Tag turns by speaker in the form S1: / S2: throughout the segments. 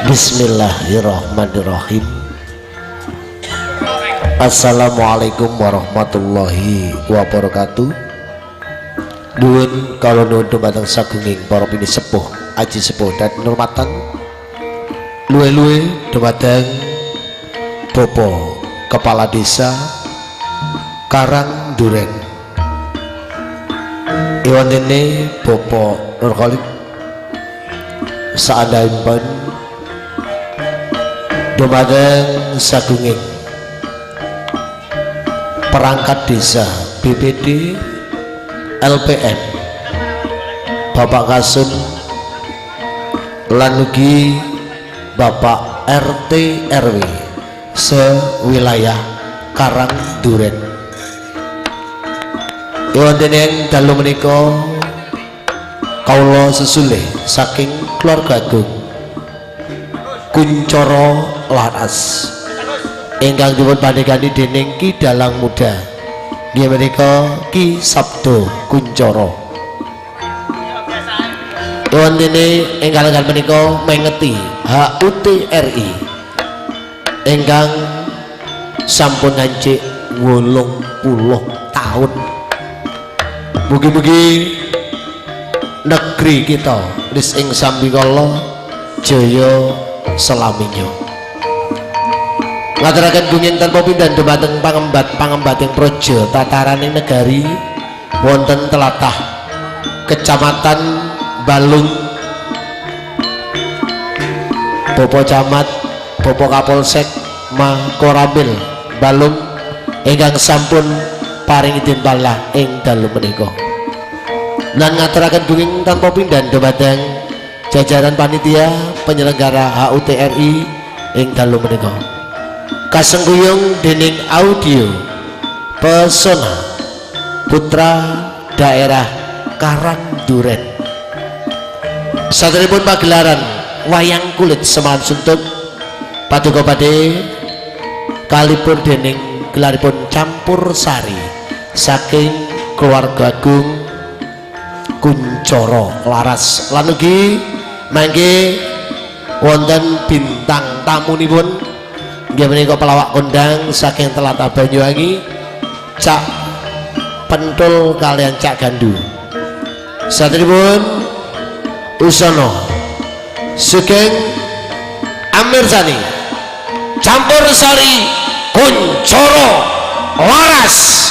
S1: Bismillahirrahmanirrahim. Assalamualaikum warahmatullahi wabarakatuh. Nuwun kala nuwun dumateng sagunging para pinisepuh aji sepuh dan nurmatan luwe-luwe dumateng Bapak Kepala Desa Karang Duren Iwantene Bapak Nurkhalid saandhaipun dumateng sagunging perangkat desa BPD LPN Bapak Kasun lan ugi Bapak RT RW sewilayah Karang Duren. Wonten dalu menika kawula sesule saking keluarga agung Kuncoro Laras ingkang dipun pandhegani dening Ki Dalang Muda nggih menika Ki Sabdo Kuncoro. Wontene ingkang menika mengeti HUTRI ingkang sampun ngancik 80 tahun. Mugi-mugi negeri kita wis ing sambikala jaya selaminya. Ngaturaken gunging tanpa pindhan dumateng pangembating praja tataraning negari wonten tlatah Kecamatan Balung, Bapak Camat, Bapak Kapolsek Makoramil Balung ingkang sampun paring timpalah ing dalu menika. Lan ngaturaken gunging tanpa pindhan dumateng jajaran panitia penyelenggara HUTRI ing dalu menika. Kasengguyung dening audio Pesona Putra Daerah Karang Duren. Saderepun pagelaran wayang kulit Semaan Suntuk paduka badhe kalipur dening gelaripun campur sari saking keluarga agung Kuncoro Laras lan ugi mangke wonten bintang tamunipun nggih menika pelawak kondang saking Tlatah Banyuwangi Cak Pentul kalian Cak Gandu. Satripun Usono Sugeng Amirsani campur sari Kuncoro Laras.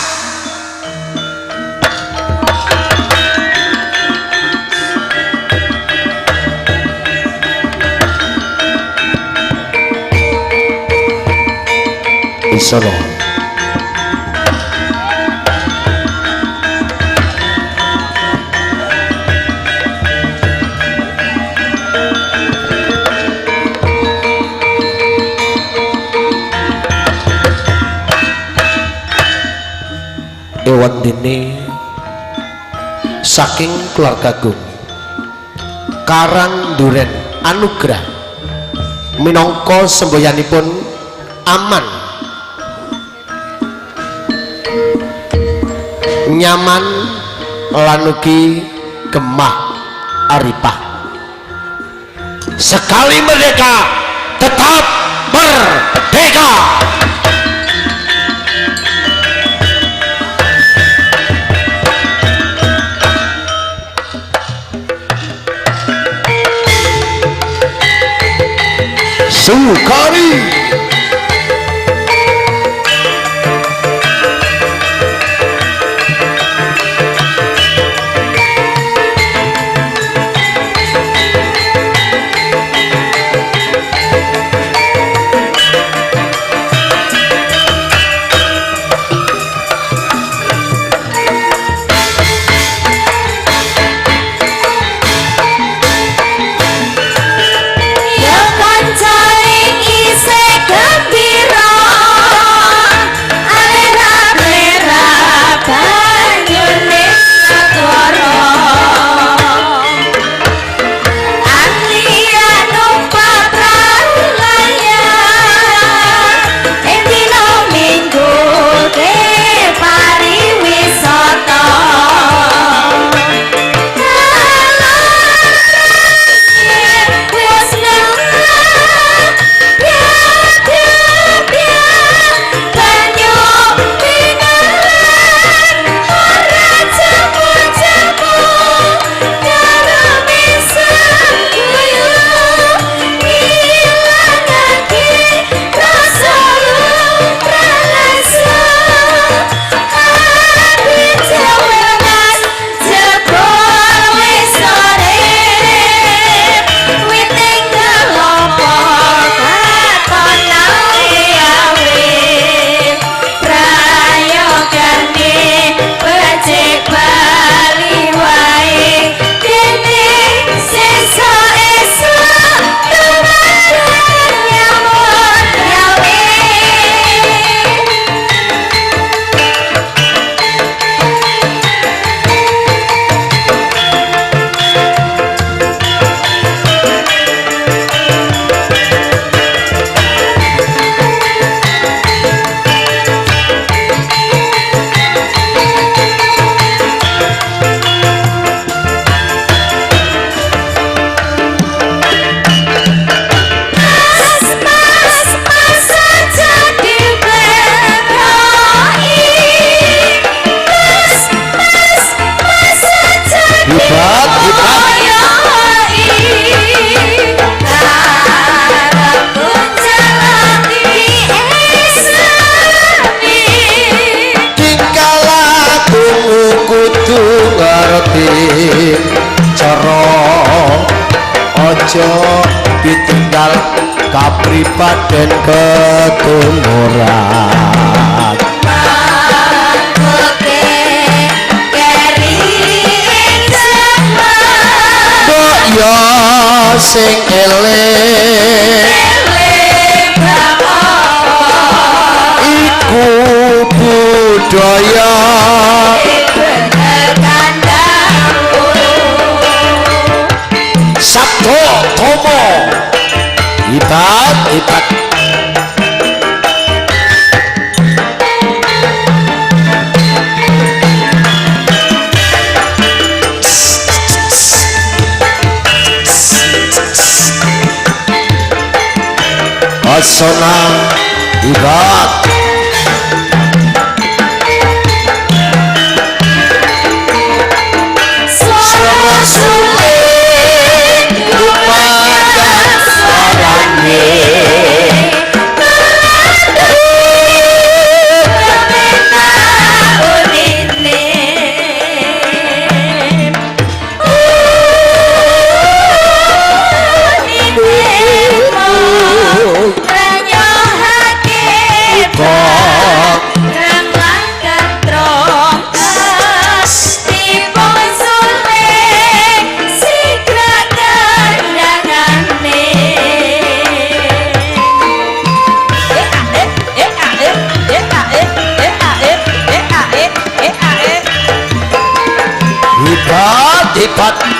S1: Usono ewan dene saking keluarga agung Karang Duren Anugrah minangka semboyanipun aman nyaman lan ugi gemah aripah. Sekali merdeka tetap merdeka. Sukari
S2: yang kancaring isih
S1: tunggal kapribaden ketumuran ya sing eling iku budaya Sabdo Tomo ibat Asona ibat hebat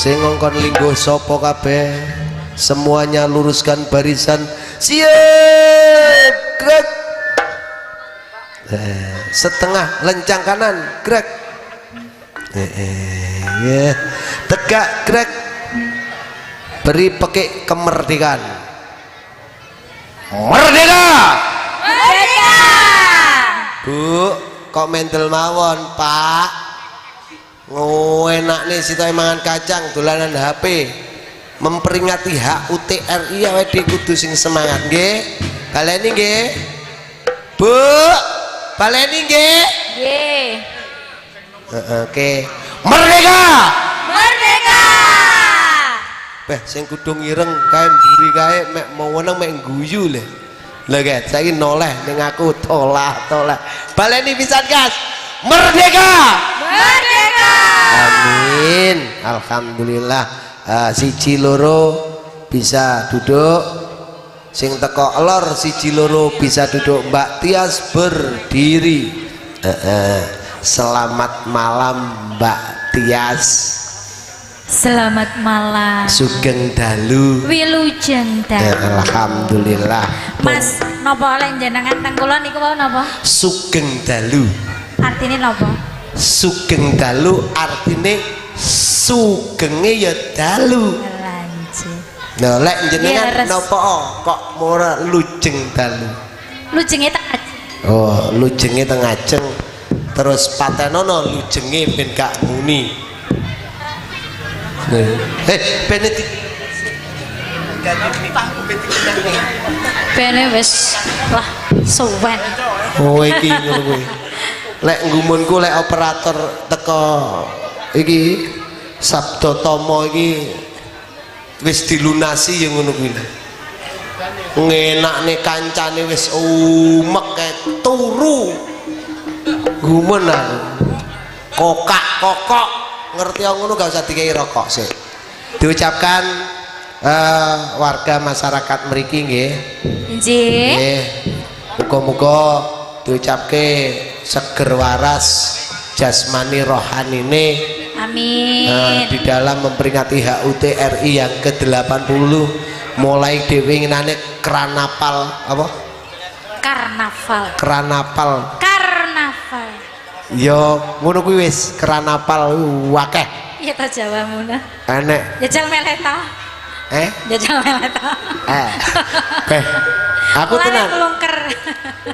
S1: sing ngongkon lingguh sapa kabeh semuanya luruskan barisan siap gerak setengah lencang kanan gerak ya tegak gerak beri pakai kemerdekaan merdeka merdeka Bu kok mental mawon Pak enak nih situ mangan kacang dolanan HP memperingati HUT RI awake kudu sing semangat nggih baleni nggih Bu baleni nggih nggih oke merdeka merdeka sing kudu ireng kae mburi kae mek mau weneng mek guyu lho lha guys saiki noleh ning aku tolah baleni pisan gas merdeka merdeka amin alhamdulillah siji loro bisa duduk sing teko lor siji loro bisa duduk Mbak Tias berdiri selamat malam Mbak Tias
S2: selamat malam
S1: sugeng dalu
S2: wilujeng dalu
S1: alhamdulillah
S2: Mas napa oleh jenengan teng kula niku wau napa
S1: sugeng dalu
S2: artine napa
S1: sugeng dalu artine sugenge ya dalu
S2: lanjut
S1: nah lek jenengan napa kok ora lujeng dalu
S2: lujenge tak
S1: oh lujenge teng ajeng terus patenono lujenge ben gak muni benetik
S2: bene wis lah suwen
S1: oh iki ngono kuwi lek nggumunku lek operator teko iki Sabda Tama iki wis dilunasi ya ngono kuwi. Ngenakne kancane wis umek kae turu. Gumen aku. Kokak-kokok ngerti ngono gak usah dikei rokok sih. Diucapkan warga masyarakat mriki nggih.
S2: Nggih.
S1: Nggih. Muga-muga diucapke seger waras jasmani rohanine.
S2: Amin.
S1: Di dalam memperingati HUT RI yang ke-80 mulai dhewe ngenane kranapal apa?
S2: Karnaval.
S1: Kranapal.
S2: Karnaval.
S1: Yo ngono kuwi wis kranapal akeh.
S2: Iya ta Jawamu nah.
S1: Enek.
S2: Jajal meleta. Jajal meleta.
S1: Aku tenan.
S2: Kelungker.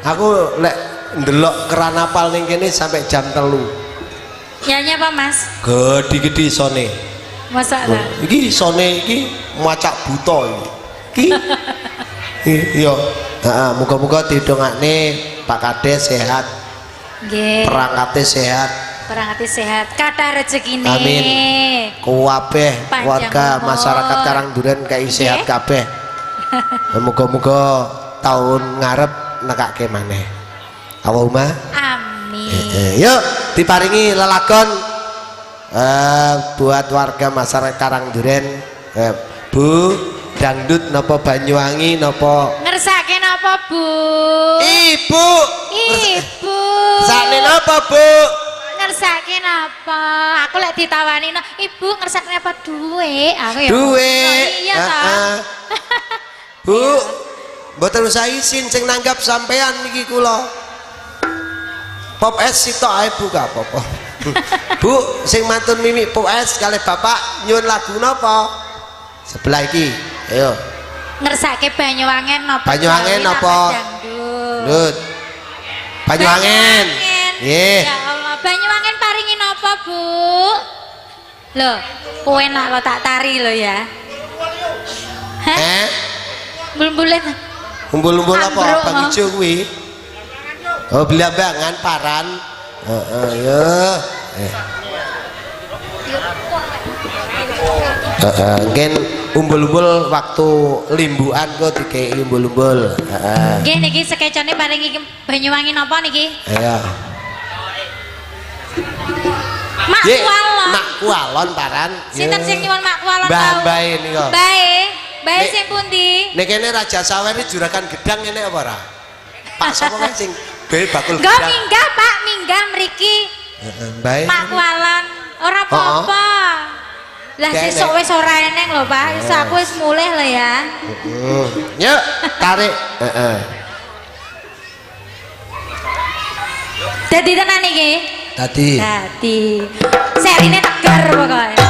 S1: Aku lek ndelok kranapal ning kene sampai jam 3.
S2: Nyanyi apa Mas?
S1: Gede-gede sone.
S2: Masa lah.
S1: Iki sone iki macak buta iki. Iya. Heeh, muga-muga didongakne Pak Kades sehat.
S2: Nggih.
S1: Perangkate sehat.
S2: Perangkate sehat, kathah rezekine.
S1: Amin. Kuwabeh
S2: Panjang
S1: warga
S2: umur.
S1: masyarakat Karangduren kei sehat
S2: Nggih.
S1: kabeh. Muga-muga tahun ngarep nekake maneh. Allahumma
S2: Amin.
S1: yuk diparingi lelagon buat warga masyarakat Karangduren. Bu, dangdut napa Banyuwangi napa?
S2: Ngersake napa, Bu?
S1: Ibu.
S2: Ibu.
S1: Sakne napa, Bu?
S2: Ngersake napa? Aku lek ditawani no, Ibu ngersake napa duwe? Aku ya.
S1: Duwe.
S2: Oh, iya ta.
S1: Bu, mboten usah isin sing nanggap sampean niki kula. Pop es sitok ae Bu gak apa-apa. Bu, sing mantun Mimi Pop es kalih Bapak nyuwun lagu napa? Sebelah iki. Ayo.
S2: Ngersake Banyuwangen napa?
S1: Banyuwangen
S2: Jawi
S1: napa?
S2: Dangdut.
S1: Lut. Banyuwangen. Nggih.
S2: Ya Allah, Banyuwangen paringi napa, Bu? Loh, kowe nak lo tak tari lo ya. Hah? Bulan-bulan.
S1: Umbul-umbul apa?
S2: Ambruk,
S1: Abang
S2: oh.
S1: ijo kuwi. Oh, belambangan paran. Heeh, ya. Mungkin umbul-umbul waktu limbuan kok dikei umbul-umbul.
S2: Nggih niki skecane paringi Banyuwangi napa niki?
S1: Ayo.
S2: Mak
S1: Nggih,
S2: Kualon.
S1: Mak Kualon paran.
S2: Sinten sing nyuwun Mak Kualon?
S1: Mbah niku.
S2: Bae sing pundi?
S1: Nek kene Raja Sawer iki juragan gedang ngene apa ora? Pak sapa kae sing bae bakul
S2: Nggo
S1: gedang.
S2: minggah Pak, minggah mriki.
S1: Heeh, bae.
S2: Mak Kualon. Ora apa-apa. Lah
S1: Kene.
S2: sesuk wis ora eneng lho Pak. Wis aku wis mulih lho ya.
S1: Yuk, tarik. Heeh.
S2: Dadi tenan iki.
S1: Tadi.
S2: Dadi serine tegar pokoke.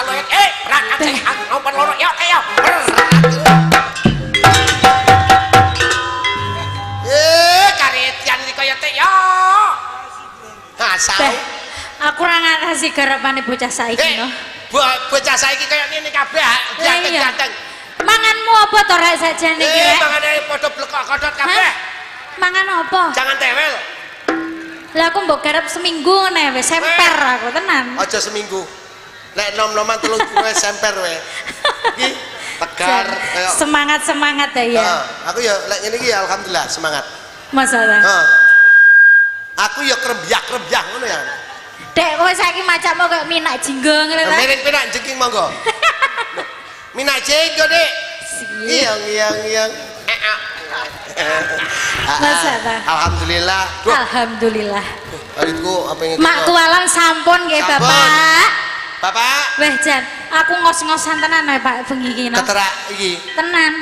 S1: salo berangkat sing nomor loro yo ayo. Karetian iki kaya tek yo. Asal.
S2: Aku ora ngatasi garapane bocah saiki no.
S1: Bocah saiki kaya ngene kabeh, ganteng-ganteng.
S2: Manganmu apa to rek sajane iki rek?
S1: Mangane padha blekok kodot kabeh.
S2: Mangan apa?
S1: Jangan tewel.
S2: Lah aku mbok garap seminggu ngene wis semper aku tenan.
S1: Aja seminggu. Nek nom-noman 3 dina semper wae. Iki tegar kaya
S2: semangat ya.
S1: Aku ya lek ngene iki alhamdulillah semangat.
S2: Masalah.
S1: Aku ya krembyah ngono ya.
S2: Dek kowe saiki macakmu kok minak jinggo ngono ta?
S1: Mirip pinak jengking monggo. Minak jenggo, Dik. Iyang.
S2: Masalah.
S1: Alhamdulillah.
S2: Alhamdulillah.
S1: Aritku apa yang
S2: Mak tualan sampun nggih, Bapak.
S1: Bapak.
S2: Weh Jan, aku ngos-ngosan tenan ae Pak bengi iki no.
S1: Keterak iki.
S2: Tenan.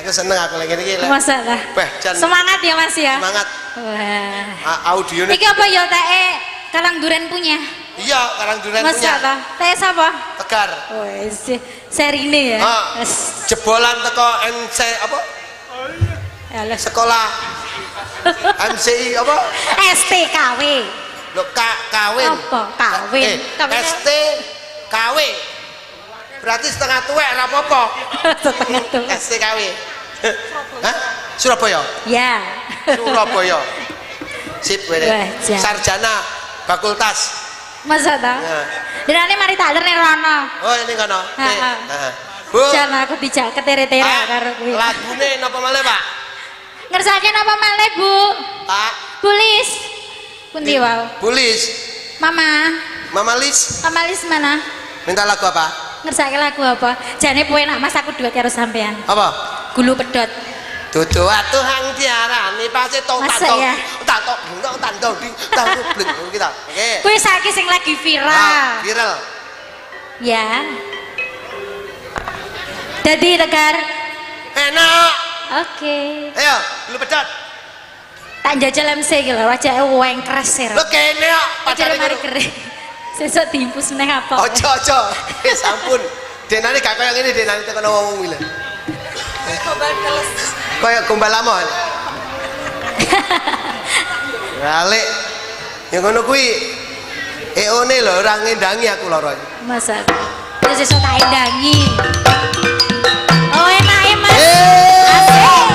S1: Aku seneng aku lagi iki.
S2: Masalah.
S1: Weh, Jan.
S2: Semangat ya Mas ya.
S1: Semangat.
S2: Wah.
S1: Audio
S2: Iki apa ya teke Kalang Duren punya?
S1: Iya, Karang Duren punya.
S2: Masalah. Teke sapa?
S1: Tegar.
S2: Wes, serine ya.
S1: Jebolan teko MC apa?
S2: Alah.
S1: Sekolah MCI apa?
S2: STKW.
S1: Lho kawin.
S2: Apa? Kawin.
S1: STKW. Berarti setengah tuwek ora apa-apa.
S2: Setengah tuwek.
S1: STKW. Hah? Surabaya.
S2: Ya.
S1: Surabaya. Sip wene.
S2: Wah, Jan.
S1: Sarjana fakultas.
S2: Masa ta? Dirane mari tak lerne rono.
S1: Oh, ini kono.
S2: Heeh.
S1: Bu.
S2: Jan aku dijak ketere-tere karo kuwi.
S1: Lagune napa malih, Pak?
S2: Ngersake napa malih, Bu?
S1: Pak.
S2: Pulis. Pundi wae?
S1: Pulis.
S2: Mama.
S1: Mama Lis.
S2: Mama Lis mana?
S1: Minta lagu apa?
S2: Ngersake lagu apa? Jane penak Mas aku duet karo sampean.
S1: Apa?
S2: Gulu pedot.
S1: Dudu atuh hang diarani pasti tok tato. Tato ding tato bleng kita. Oke.
S2: Kuwi saiki sing lagi viral.
S1: Viral.
S2: Ya. Dadi Tegar.
S1: Enak.
S2: Oke.
S1: Ayo, lu pedot.
S2: Tak njajal MC iki lho, wajake wengkres sir.
S1: Lu kene kok
S2: Padahal
S1: padane
S2: mari kering. Sesuk diimpus neh apa?
S1: Ojo. Sampun. Denane gak kaya ngene, denane tekan ngomong kuwi lho.
S2: Gombal keles.
S1: Kaya gombal lamon. Balik. Yang ngono kuwi EO-ne lho ora ngendangi aku loro.
S2: Masa. Ya sesuk tak endangi. Oh enak ya Mas. Asik.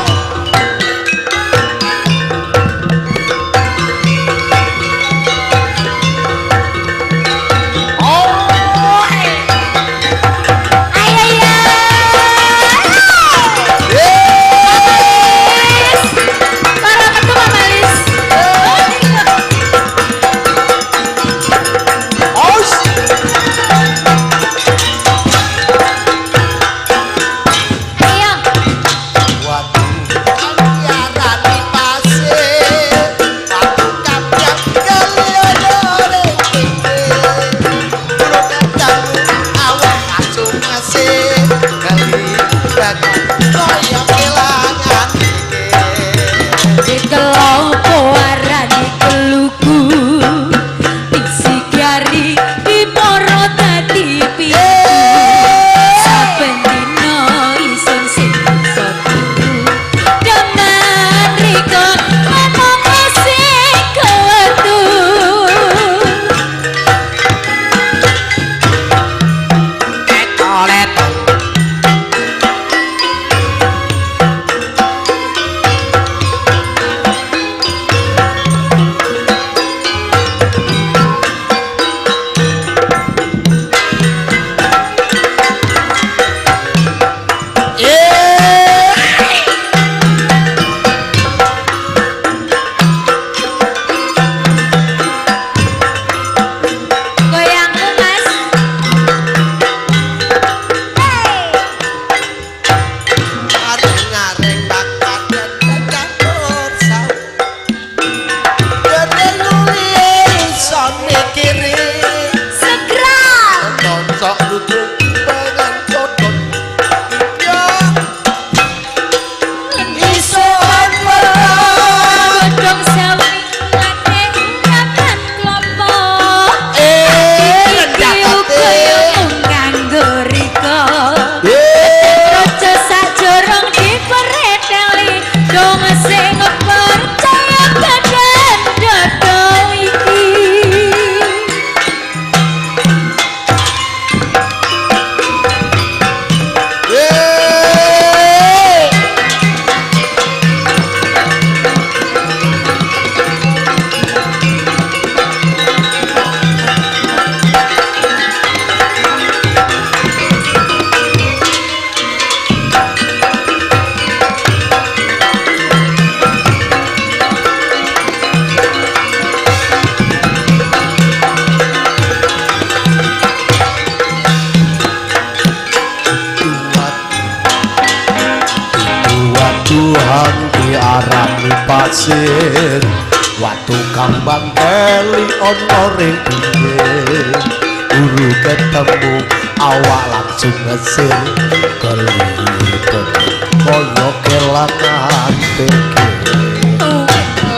S1: pasir watu kambang keli ono ring pinggir guru ketemu awak langsung ngesir kelihatan koyo kelangan pikir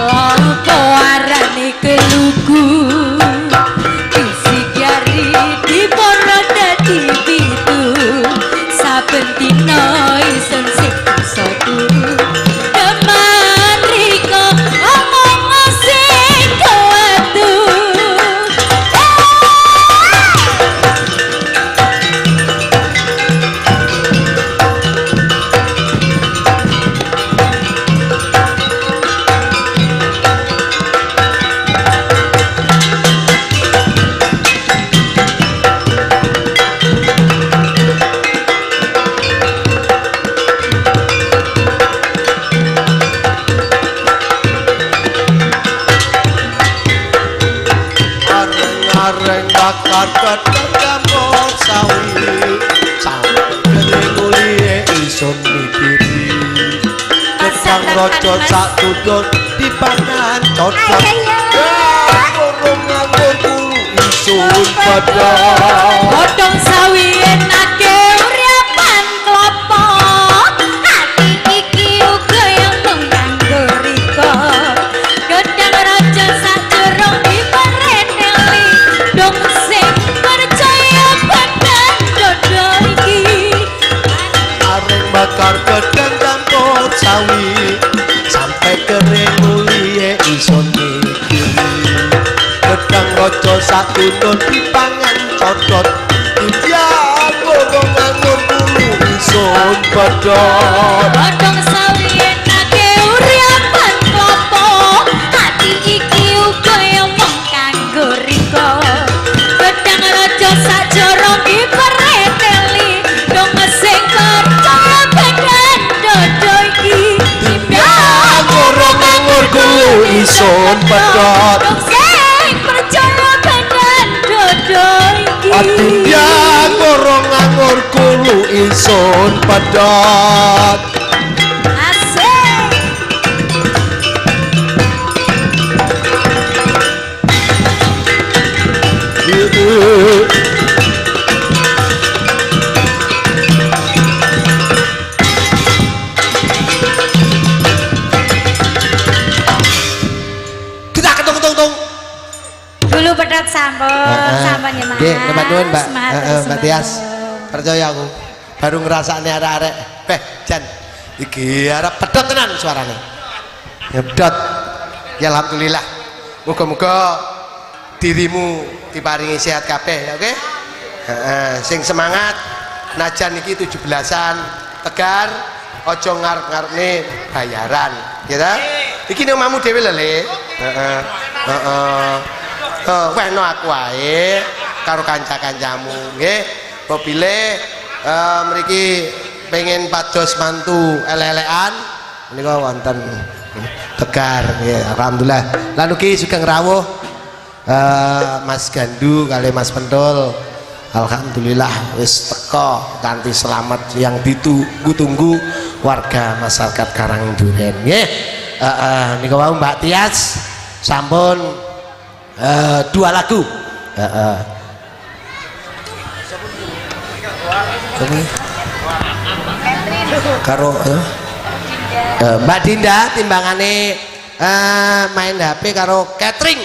S2: lampu warane kelugu isi jari di poro dadi pitu saben dina isen sing bisa turu teman riko omong sing kuatu
S1: areng bakar kedeng jamur sawi sampai kering kuliah ison mikiri gedang rojo sak tudut dipangan cocok kurung nganggur kulu isun padang
S2: godhong sawi enake uriapan klopo ati iki uga yang menganggo riko gedang raja sajerong dipereneli dong sing percaya badan dodo iki
S1: areng bakar gedeng jamur sawi sampai kering kuliah ison mikiri gedang rojo sak tudut dipangan cocok iya kurung nganggur kulu isun padang
S2: godhong sawi enake uriapan klopo ati iki uga yang menganggo riko gedang raja sajorong dipereteli dong sing percaya badan dodo iki
S1: kurung nganggur kulu isun padang
S2: dong sing percaya badan dodo iki
S1: Atinya kurung nganggur kulu isun padang
S2: asik
S1: kita ketung-tung
S2: dulu pedot sampun ya mas
S1: nggih nemat nuwun Mbak
S2: Sematur,
S1: Mbak Tias
S2: sematur.
S1: percaya aku baru ngerasane arek-arek Jan iki arep pedot tenan suarane pedot ya alhamdulillah muga-muga dirimu diparingi sehat kabeh ya oke sing semangat najan iki 17-an tegar aja ngarep-ngarepne bayaran ya ta iki nek omamu dhewe lho Le wehno aku wae karo kanca-kancamu nggih popile mriki pengen pados mantu elek-elekan menika wonten tegar nggih alhamdulillah lan ugi sugeng rawuh Mas Gandu kali Mas Pentul alhamdulillah wis teko kanthi selamat yang ditunggu-tunggu warga masyarakat Karangduren nggih niku wau Mbak Tias sampun 2 lagu karo Mbak Dinda timbangane main HP karo catering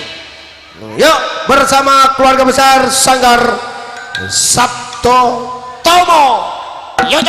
S1: yuk bersama keluarga besar Sanggar Sabto Tomo yuk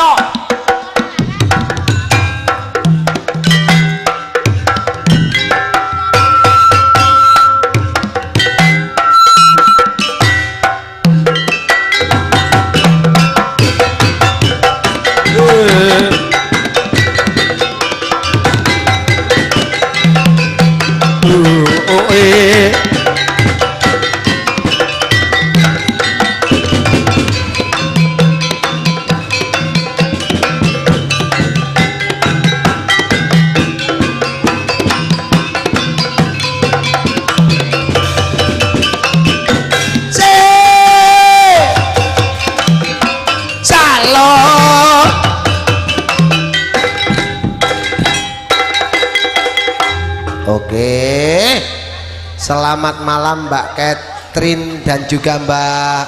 S1: Selamat malam Mbak Catherine dan juga Mbak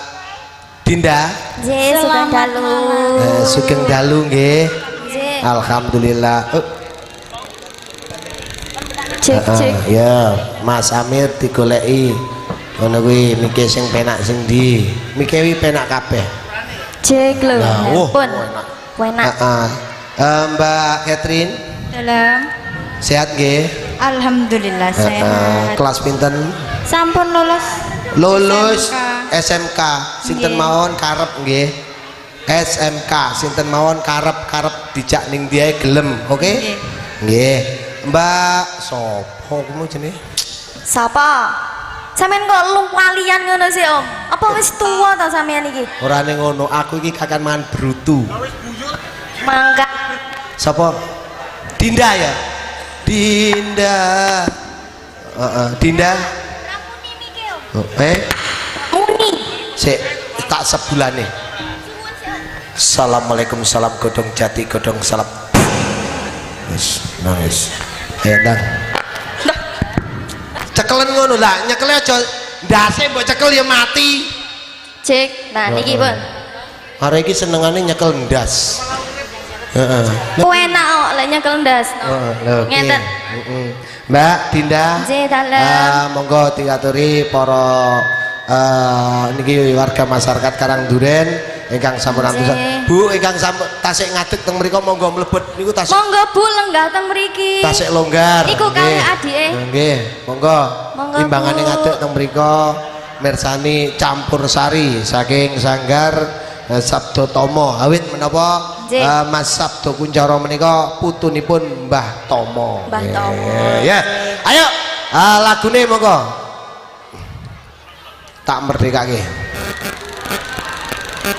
S1: Dinda.
S3: Nggih, sugeng dalu.
S1: Sugeng dalu nggih.
S3: Nggih.
S1: Alhamdulillah.
S3: Cek.
S1: Ya, Mas Amir digoleki. Ngono kuwi miki sing penak sing ndi? Miki wi penak kabeh.
S3: Cek lho.
S1: Nah,
S3: Pun.
S1: enak.
S3: Enak.
S1: Mbak Catherine,
S2: Dalam.
S1: sehat nggih?
S2: Alhamdulillah sehat.
S1: Kelas pinten?
S2: Sampun lulus.
S1: Lulus SMK. Sinten mawon karep nggih? SMK sinten mawon karep dijak ning diae gelem, oke? Nggih. Mbak sapa kuwi jenenge?
S3: Sapa? Sampeyan kok lalian ngono sih, Om? Apa wis tua ta sampeyan iki?
S1: Ora ning ngono, aku iki kakan mangan brutu.
S3: Mangga.
S1: Sapa? Dinda ya? Dinda. Dinda.
S3: Muni.
S1: Sik tak sebulane. Assalamualaikum salam godong jati godong salam. Wis nangis. Ayo ndang. Cekelen ngono lah, nyekel aja ndase mbok cekel ya mati.
S3: Cek. Nah, niki pun.
S1: Are iki senengane nyekel ndas. Heeh.
S3: Enak kok lek nyekel ndas. Ngeten.
S1: Mbak Dinda.
S3: Nggih, dalem.
S1: Monggo diaturi para niki warga masyarakat Karangduren ingkang sampun antusan. Bu ingkang sampun tasik ngadeg teng mriku monggo mlebet niku tasik.
S3: Monggo Bu lenggah teng mriki.
S1: Tasik longgar.
S3: Iku kalih adike.
S1: Nggih, monggo.
S3: Monggo,
S1: Timbangane
S3: Bu.
S1: ngadeg teng mriku mirsani campur sari saking Sanggar Sabdo Tomo. Awit menapa Mas Sabdo Kunjara menika putunipun Mbah Tomo.
S3: Mbah Tomo.
S1: Ya. Ayo lagune monggo. Tak merdekake.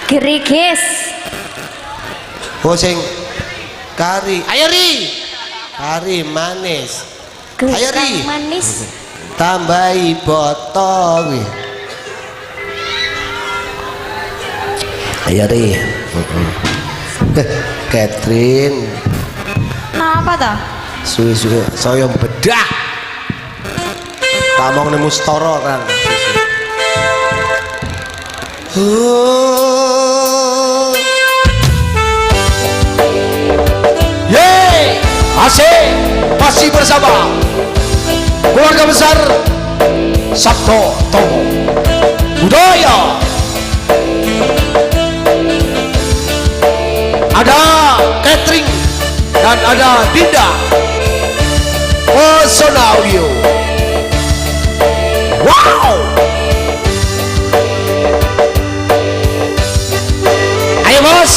S3: Gerigis.
S1: Oh sing kari. Ayo Ri. Kari manis. Ayo Ri.
S3: Manis.
S1: Tambahi botol kuwi. Ayo Ri. Catherine.
S2: Napa ta?
S1: Suwi-suwi saya bedah. Tamong nemu storo kan. Yeay, asik, masih bersama keluarga besar Sabdo Tomo Budaya. Ada Catherine dan ada Dinda. Pesona Audio. Wow. Ayo bos.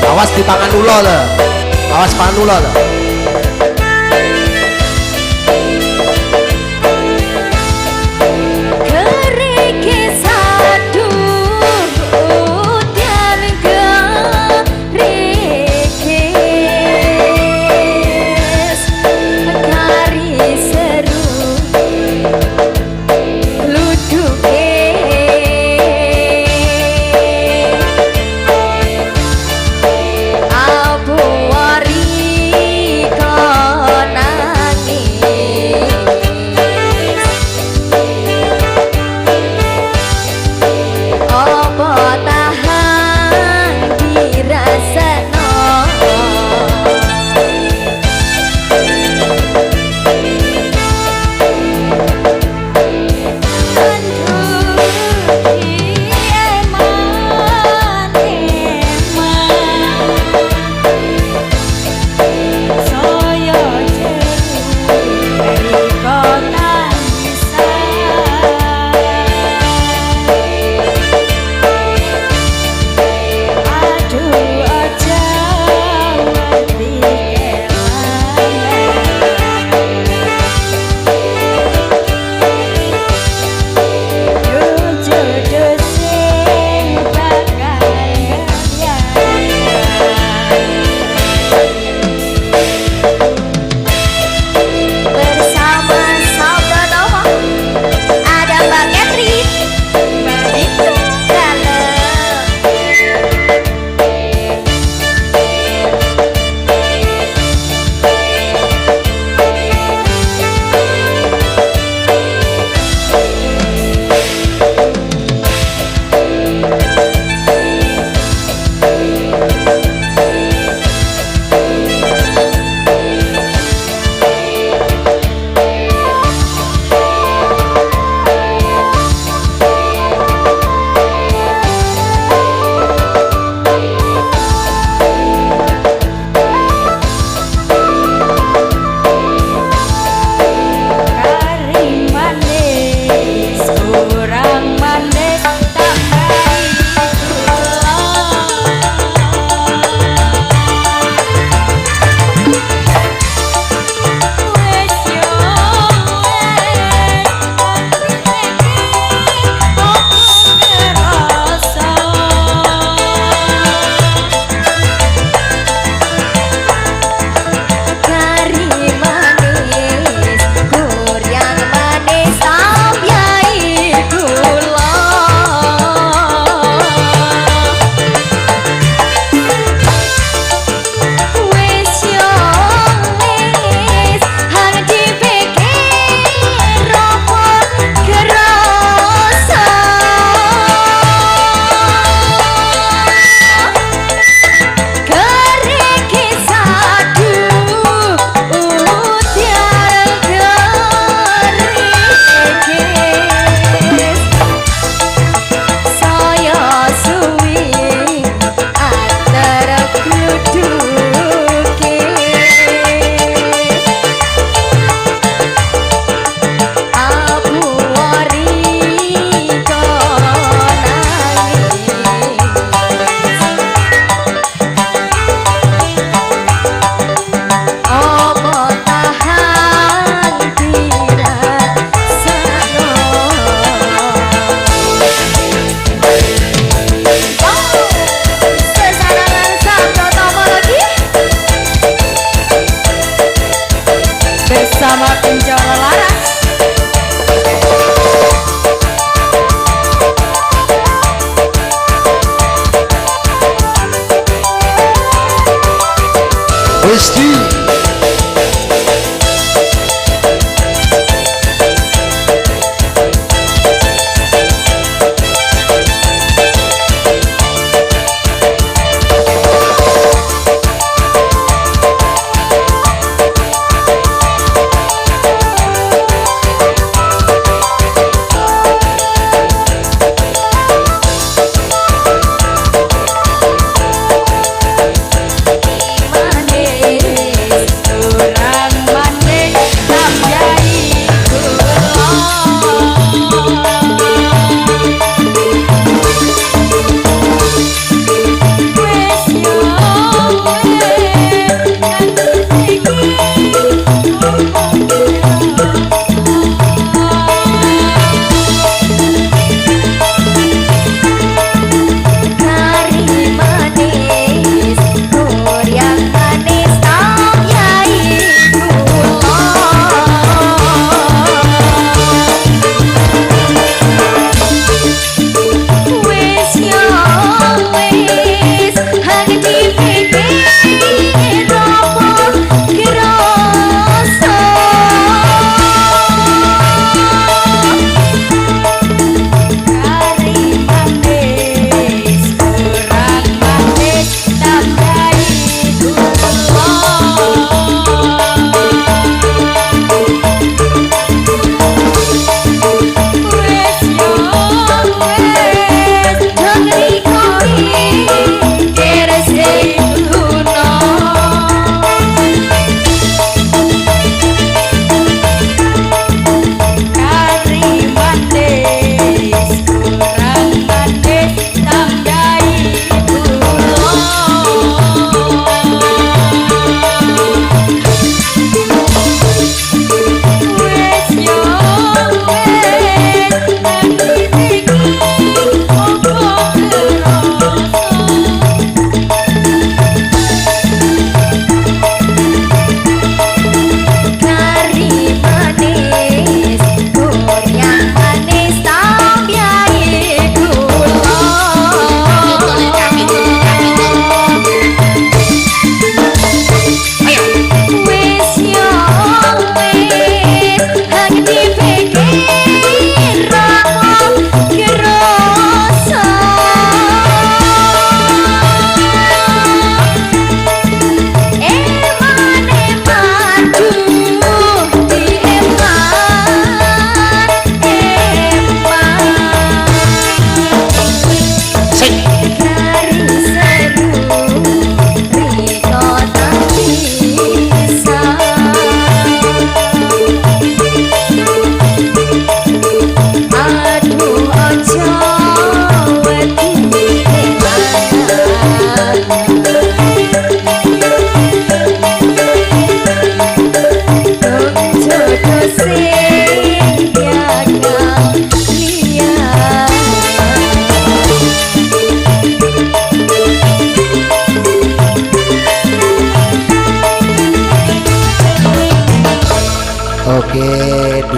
S1: Awas di pangan ulo lah. Awas pangan ulo lah.
S3: Gerigis adur udan gerigis kari seru luduke abu wari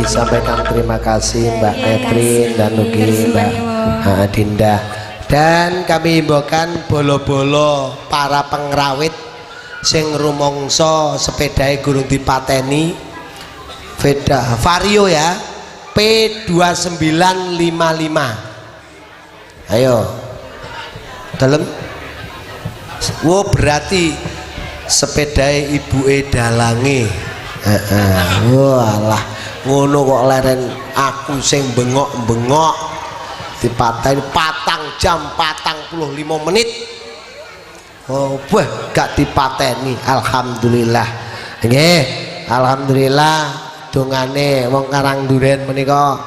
S1: disampaikan terima kasih Mbak Catherine dan Nugi Mbak Dinda. Dan kami himbaukan bolo-bolo para pengrawit sing rumangsa sepedahe gurung dipateni Veda Vario ya P2955. Ayo dalam. Wo berarti sepedahe ibuke dalange. Walah ngono kok leren aku sing bengok-bengok dipateni 4 jam 45 menit. Oh wah gak dipateni. Alhamdulillah nggih, alhamdulillah dongane wong Karang Duren menika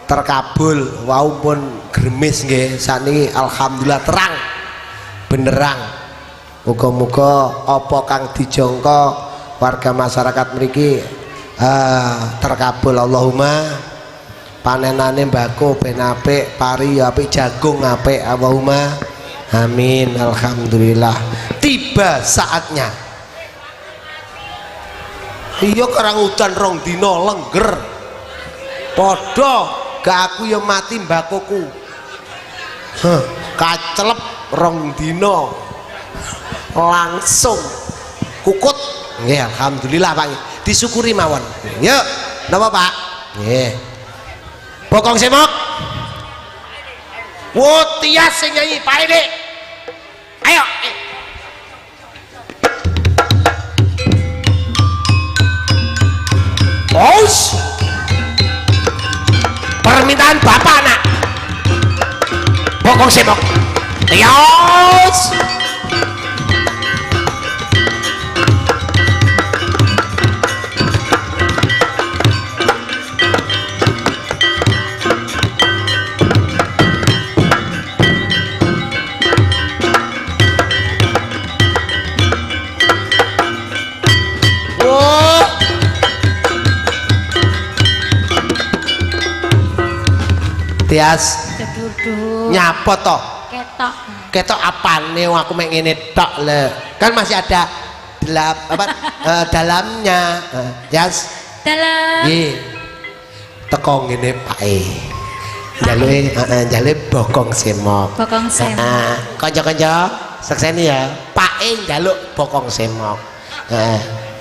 S1: terkabul. Wau pun gremis nggih sakniki alhamdulillah terang benerang. Muga-muga apa kang dijangka warga masyarakat mriki terkabul Allahumma. Panenane mbako ben apik, pari apik, jagung apik Allahumma. Amin. Alhamdulillah. Tiba saatnya. Iya karang udan rong dina lengger. Padha gak aku ya mati mbakoku. Kacelep rong dina langsung kukut. Nggih alhamdulillah Pak. Disyukuri mawon. Yuk, napa Pak? Nggih. Bokong semok. Wo tias sing nyanyi Pak Edi. Ayo. Bos. Permintaan Bapak Nak. Bokong semok. Tias. Tias nyapa toh ketok apane aku mek ngene tok le kan masih ada dalamnya Tias
S2: dalam
S1: nggih teko ngene Pake njaluk bokong semok kanca-kanca sekseni ya Pake njaluk bokong semok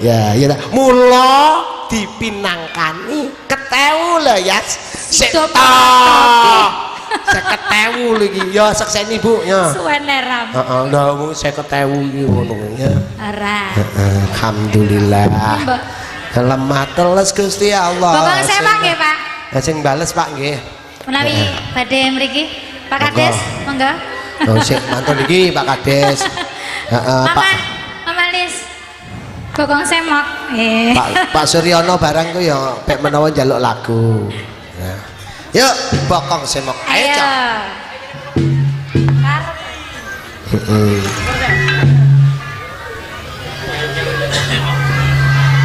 S1: ya mula dipinangkani ketewu lho ya sik tok 50.000 lagi ya sekseni Bu ya
S2: suwene ram
S1: lha 50.000 iki ngono ya
S2: ora
S1: alhamdulillah lemah teles Gusti Allah
S2: Bokong semak nggih Pak
S1: sing bales Pak nggih
S2: menawi badhe mriki Pak Kades monggo
S1: sik mantun iki Pak Kades
S2: Pak Malis Bokong semok
S1: Pak Suryono barang ku ya pek menawa njaluk lagu yuk bokong semok ayo Cok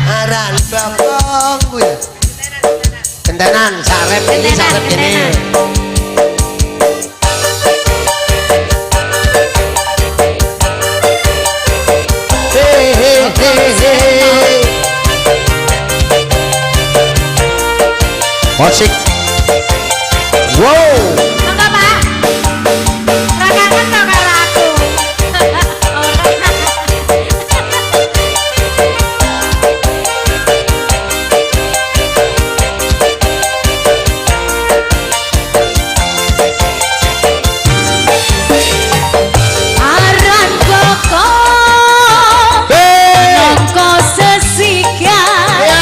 S1: aran bokong ku ya kentenan sarep ini sarep ini musik wow
S2: monggo Pak rakangan to karo aku aran bokong nongko sesikan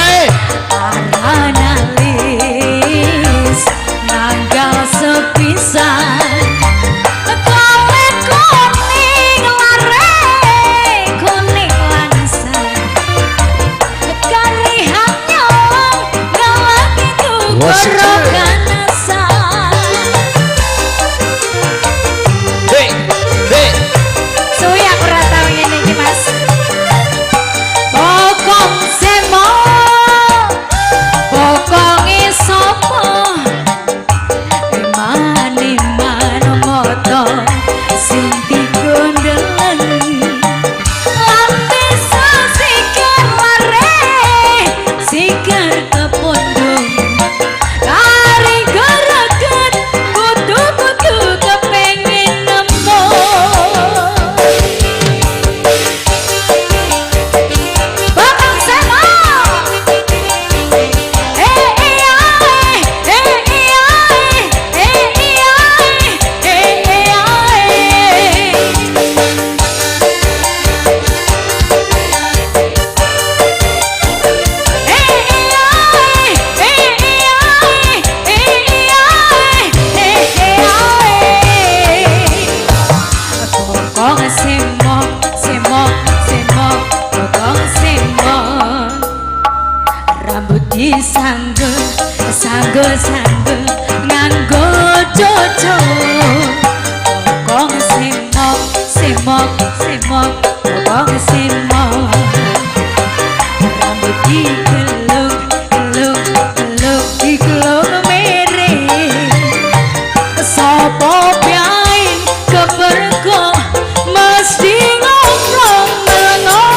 S2: aran ali sanggul nganggo jojo kong semok semok semok kong semok rambut digelung gelung gelung digelung mereng sapa piye kepergo mesti ngomong melongo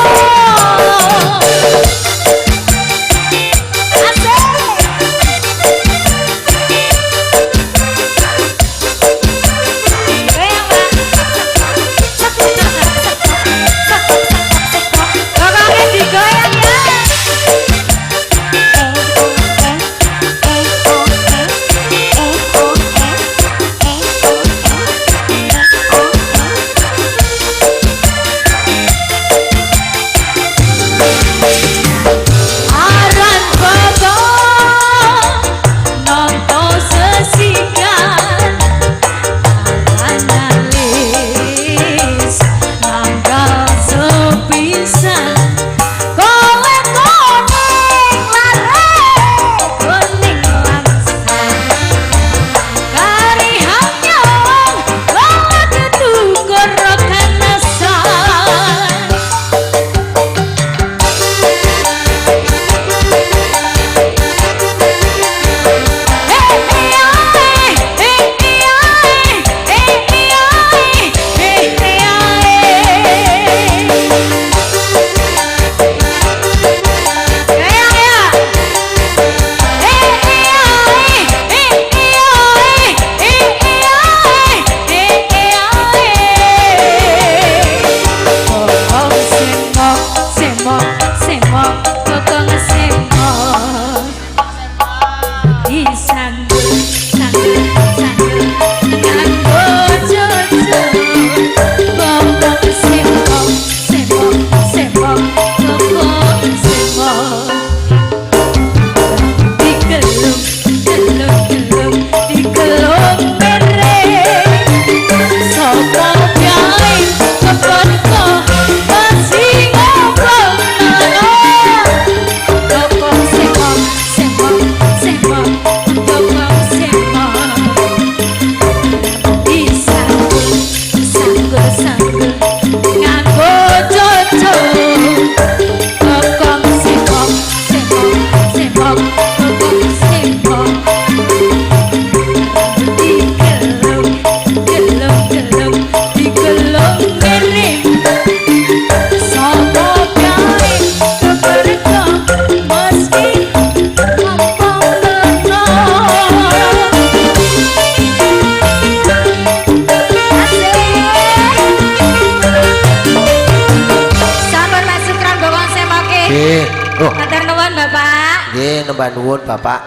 S1: nembah nuwun Bapak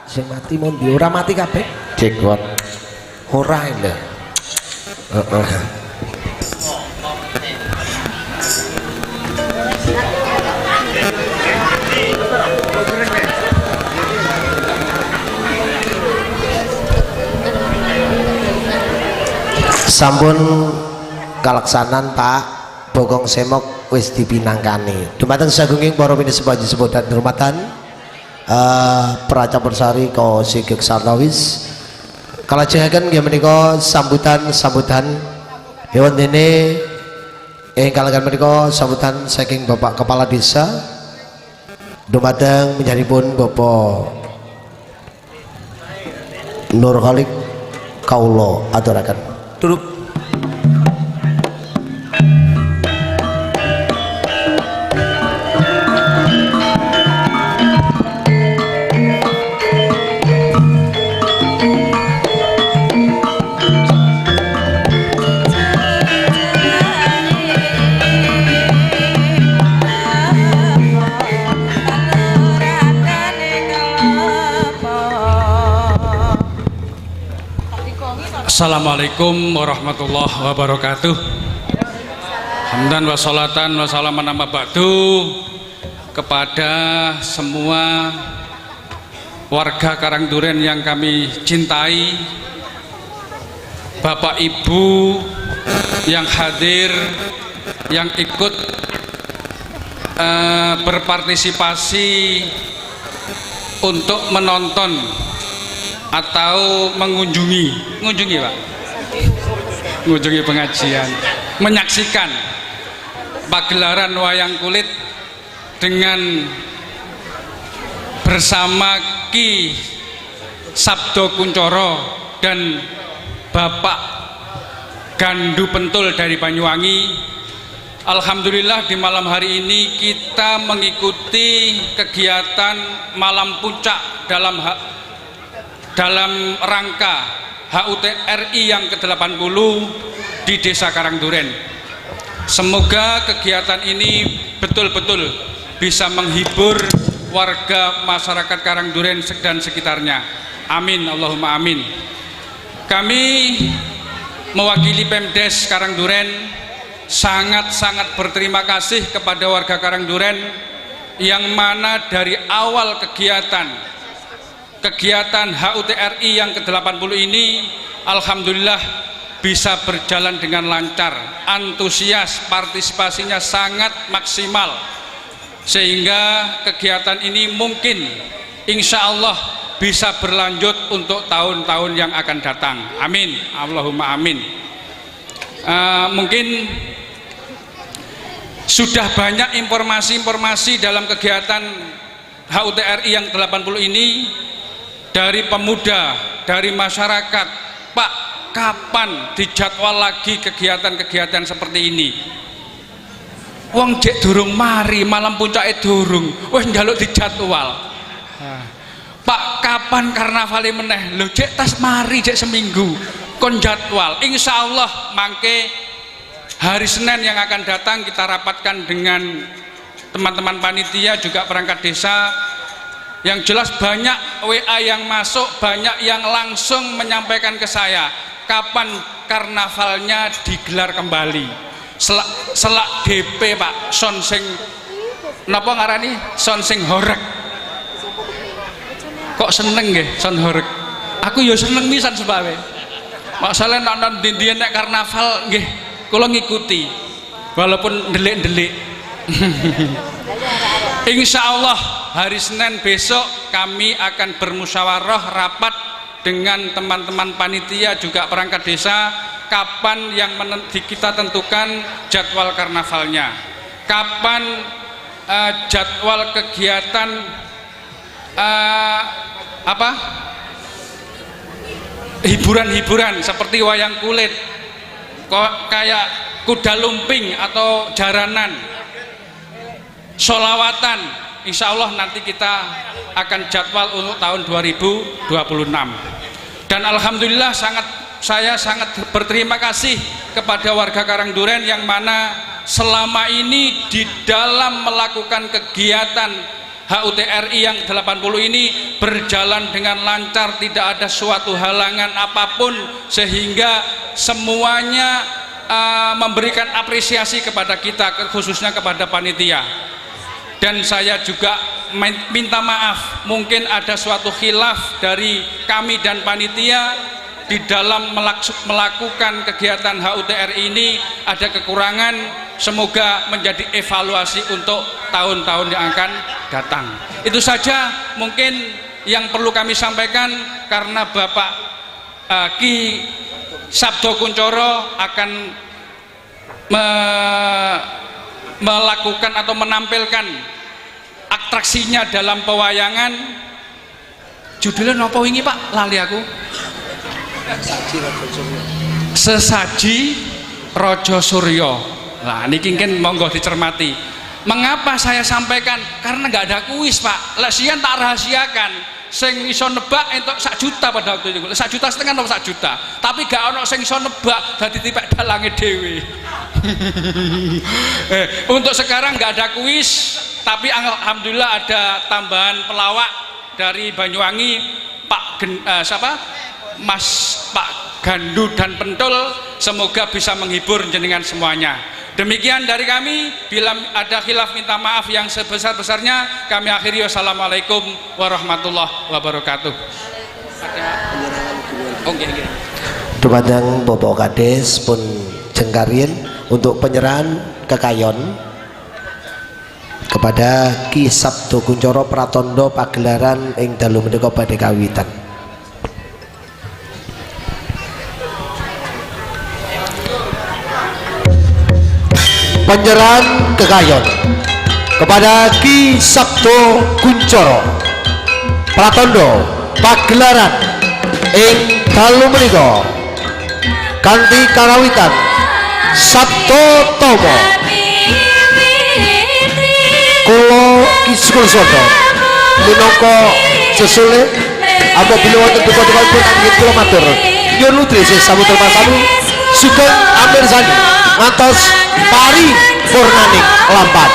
S1: sing mati mun ndi ora mati kabeh jekot ora lho heeh sampun kalaksanan Pak Bokong Semok wis dipinangkani dumateng sagunging para pinisipaji sepodan hormatan Pracampur Sari ko Sigek Sartawis kalajengaken nggih menika sambutan hewan dene kalagan menika sambutan saking Bapak Kepala Desa dumateng menjadipun Bapak Nur Khalik kawula aturaken duduk.
S4: Assalamualaikum warahmatullahi wabarakatuh. Hamdan wa salatan wa salaman amma ba'du kepada semua warga Karangduren yang kami cintai, Bapak Ibu yang hadir, yang ikut berpartisipasi untuk menonton atau mengunjungi Pak, mengunjungi pengajian, menyaksikan pagelaran wayang kulit dengan bersama Ki Sabdo Kuncoro dan Bapak Gandu Pentul dari Banyuwangi. Alhamdulillah di malam hari ini kita mengikuti kegiatan malam puncak dalam rangka HUT RI yang ke-80 di Desa Karangduren. Semoga kegiatan ini betul-betul bisa menghibur warga masyarakat Karangduren dan sekitarnya. Amin, Allahumma amin. Kami mewakili Pemdes Karangduren sangat-sangat berterima kasih kepada warga Karangduren yang mana dari awal kegiatan HUT RI yang ke-80 ini alhamdulillah bisa berjalan dengan lancar, antusias, partisipasinya sangat maksimal, sehingga kegiatan ini mungkin insya Allah bisa berlanjut untuk tahun-tahun yang akan datang. Amin, Allahumma amin. Mungkin sudah banyak informasi-informasi dalam kegiatan HUT RI yang 80 ini dari pemuda, dari masyarakat. Pak, kapan dijadwal lagi kegiatan-kegiatan seperti ini? Wong jek durung mari, malam puncake durung wis njaluk dijadwal. Pak, kapan karnavale meneh? Lho jek tas mari jek seminggu kon jadwal. Insyaallah mangke hari Senin yang akan datang kita rapatkan dengan teman-teman panitia juga perangkat desa. Yang jelas banyak WA yang masuk, banyak yang langsung menyampaikan ke saya kapan karnavalnya digelar kembali. Selak DP Pak, son sing napa ngarani? Son sing horeg. Kok seneng nggih son horeg? Aku ya seneng pisan sebab masalah nonton dindian nek karnaval nggih kula ngikuti walaupun ndelik-ndelik. Insya Allah hari Senin besok kami akan bermusyawarah rapat dengan teman-teman panitia juga perangkat desa kapan yang kita tentukan jadwal karnavalnya, kapan jadwal kegiatan hiburan-hiburan seperti wayang kulit, kayak kuda lumping atau jaranan, sholawatan. Insya Allah nanti kita akan jadwal untuk tahun 2026. Dan alhamdulillah saya sangat berterima kasih kepada warga Karangduren yang mana selama ini di dalam melakukan kegiatan HUT RI yang 80 ini berjalan dengan lancar, tidak ada suatu halangan apapun, sehingga semuanya memberikan apresiasi kepada kita, khususnya kepada panitia. Dan saya juga minta maaf, mungkin ada suatu khilaf dari kami dan panitia di dalam melakukan kegiatan HUT RI ini, ada kekurangan, semoga menjadi evaluasi untuk tahun-tahun yang akan datang. Itu saja mungkin yang perlu kami sampaikan, karena Bapak Ki Sabdo Kuncoro akan melakukan atau menampilkan atraksinya dalam pewayangan. Judulnya apa wingi Pak? Lali aku. Sesaji Raja Surya. Nah niki kan monggo dicermati. Mengapa saya sampaikan? Karena nggak ada kuis Pak. Lesian tak rahasiakan. Sing iso nebak entuk 1 juta pada waktu itu. 1,5 juta atau 1 juta. Tapi gak ono sing iso nebak dadi tipek dalange dhewe. Untuk sekarang nggak ada kuis, tapi alhamdulillah ada tambahan pelawak dari Banyuwangi, Pak Gandu dan Pentul. Semoga bisa menghibur jenengan semuanya. Demikian dari kami. Bila ada khilaf minta maaf yang sebesar-besarnya. Kami akhiri. Wassalamualaikum warahmatullahi wabarakatuh.
S1: Dumateng Bapak Kades pun jengkarien untuk penyerahan kekayon kepada Ki Sabdo Kuncoro Pratondo pagelaran ing dalu menika badhe kawitan. penyerahan kekayon kepada Ki Sabdo Kuncoro Pratondo pagelaran ing dalu menika kanthi karawitan Sabdo Tomo kula Ki Sukulsodo minangka sesule apabila wonten duka-duka pun angin kula matur nyuwun nutrisih samudra pasamu sugeng Amir Sani ngantos pari purnaning lampat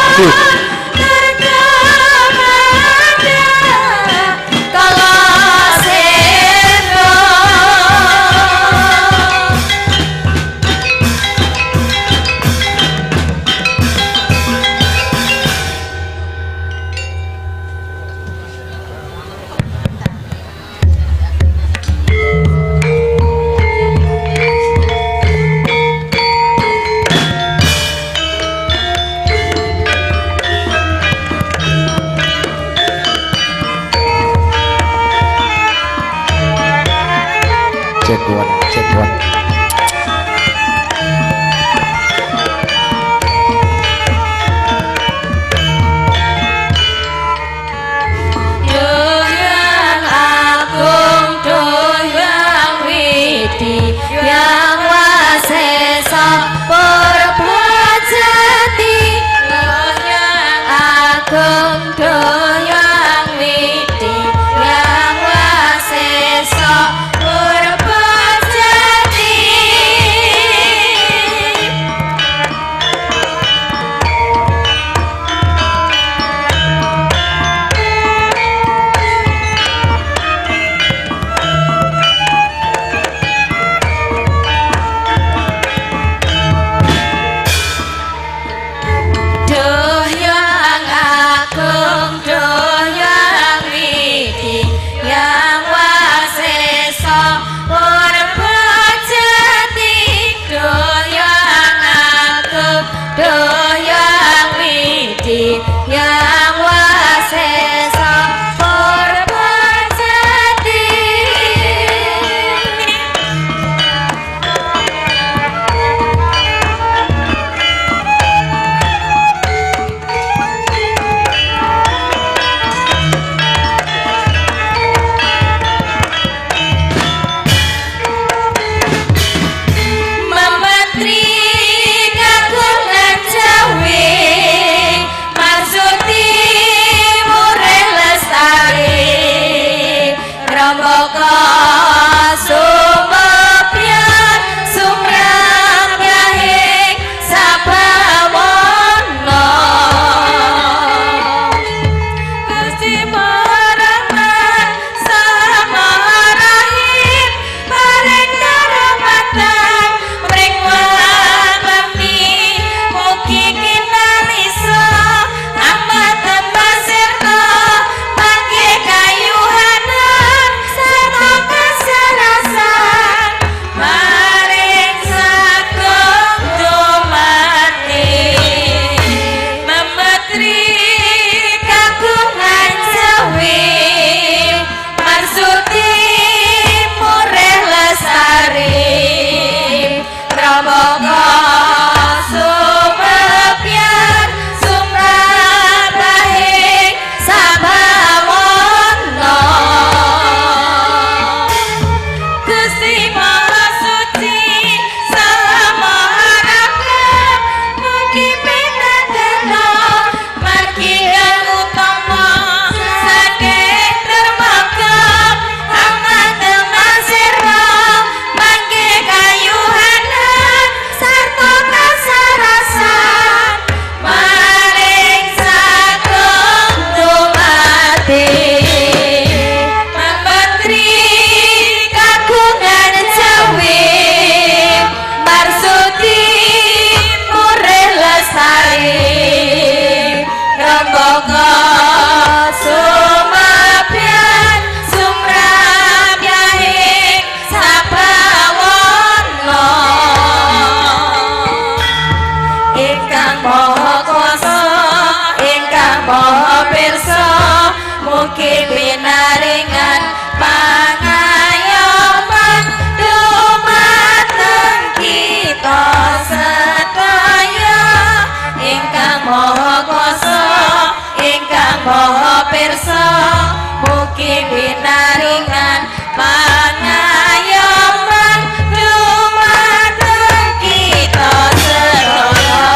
S1: cekuan
S3: Doyang agung doyang widi yang wasesa perbajati doyang agung doyang widi yang wasesa pirsa mugi pinaringan pangayoman dumateng kita sedaya.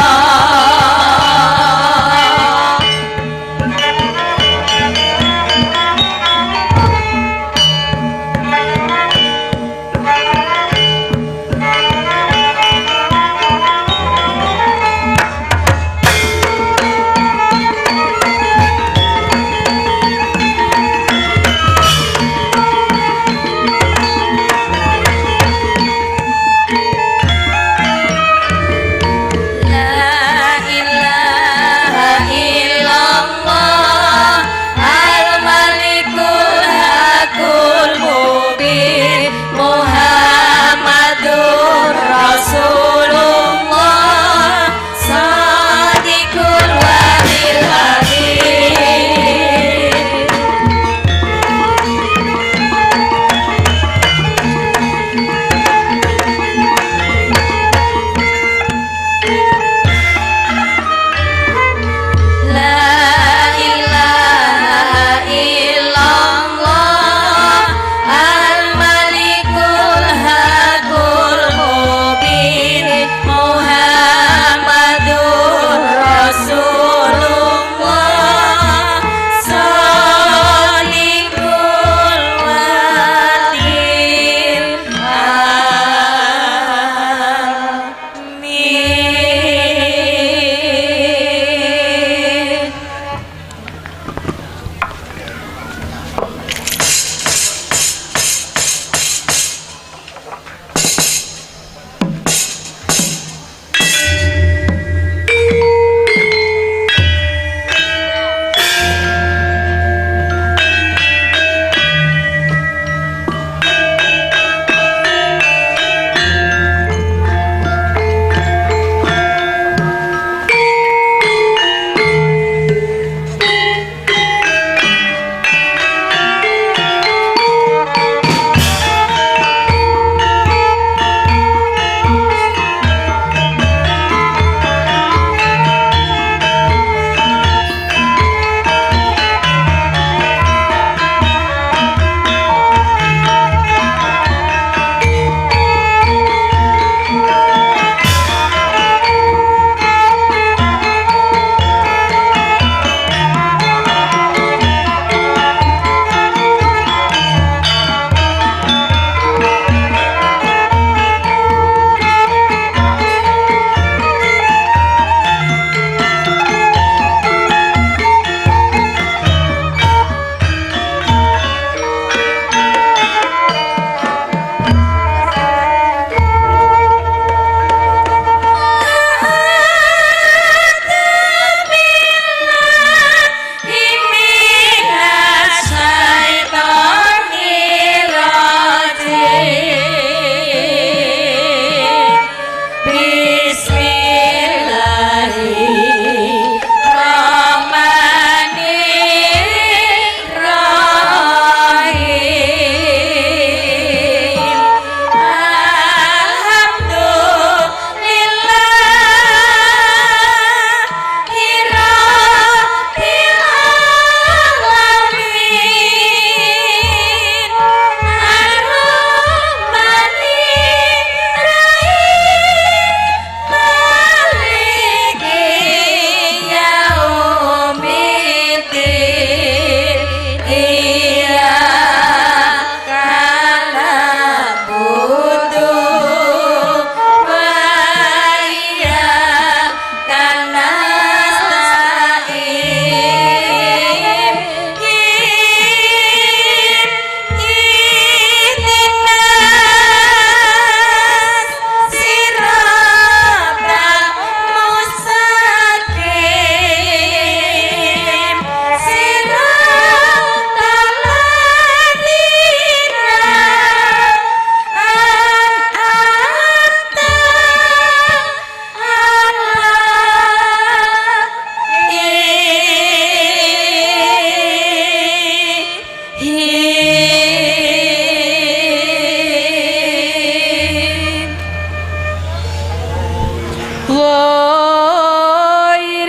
S3: غير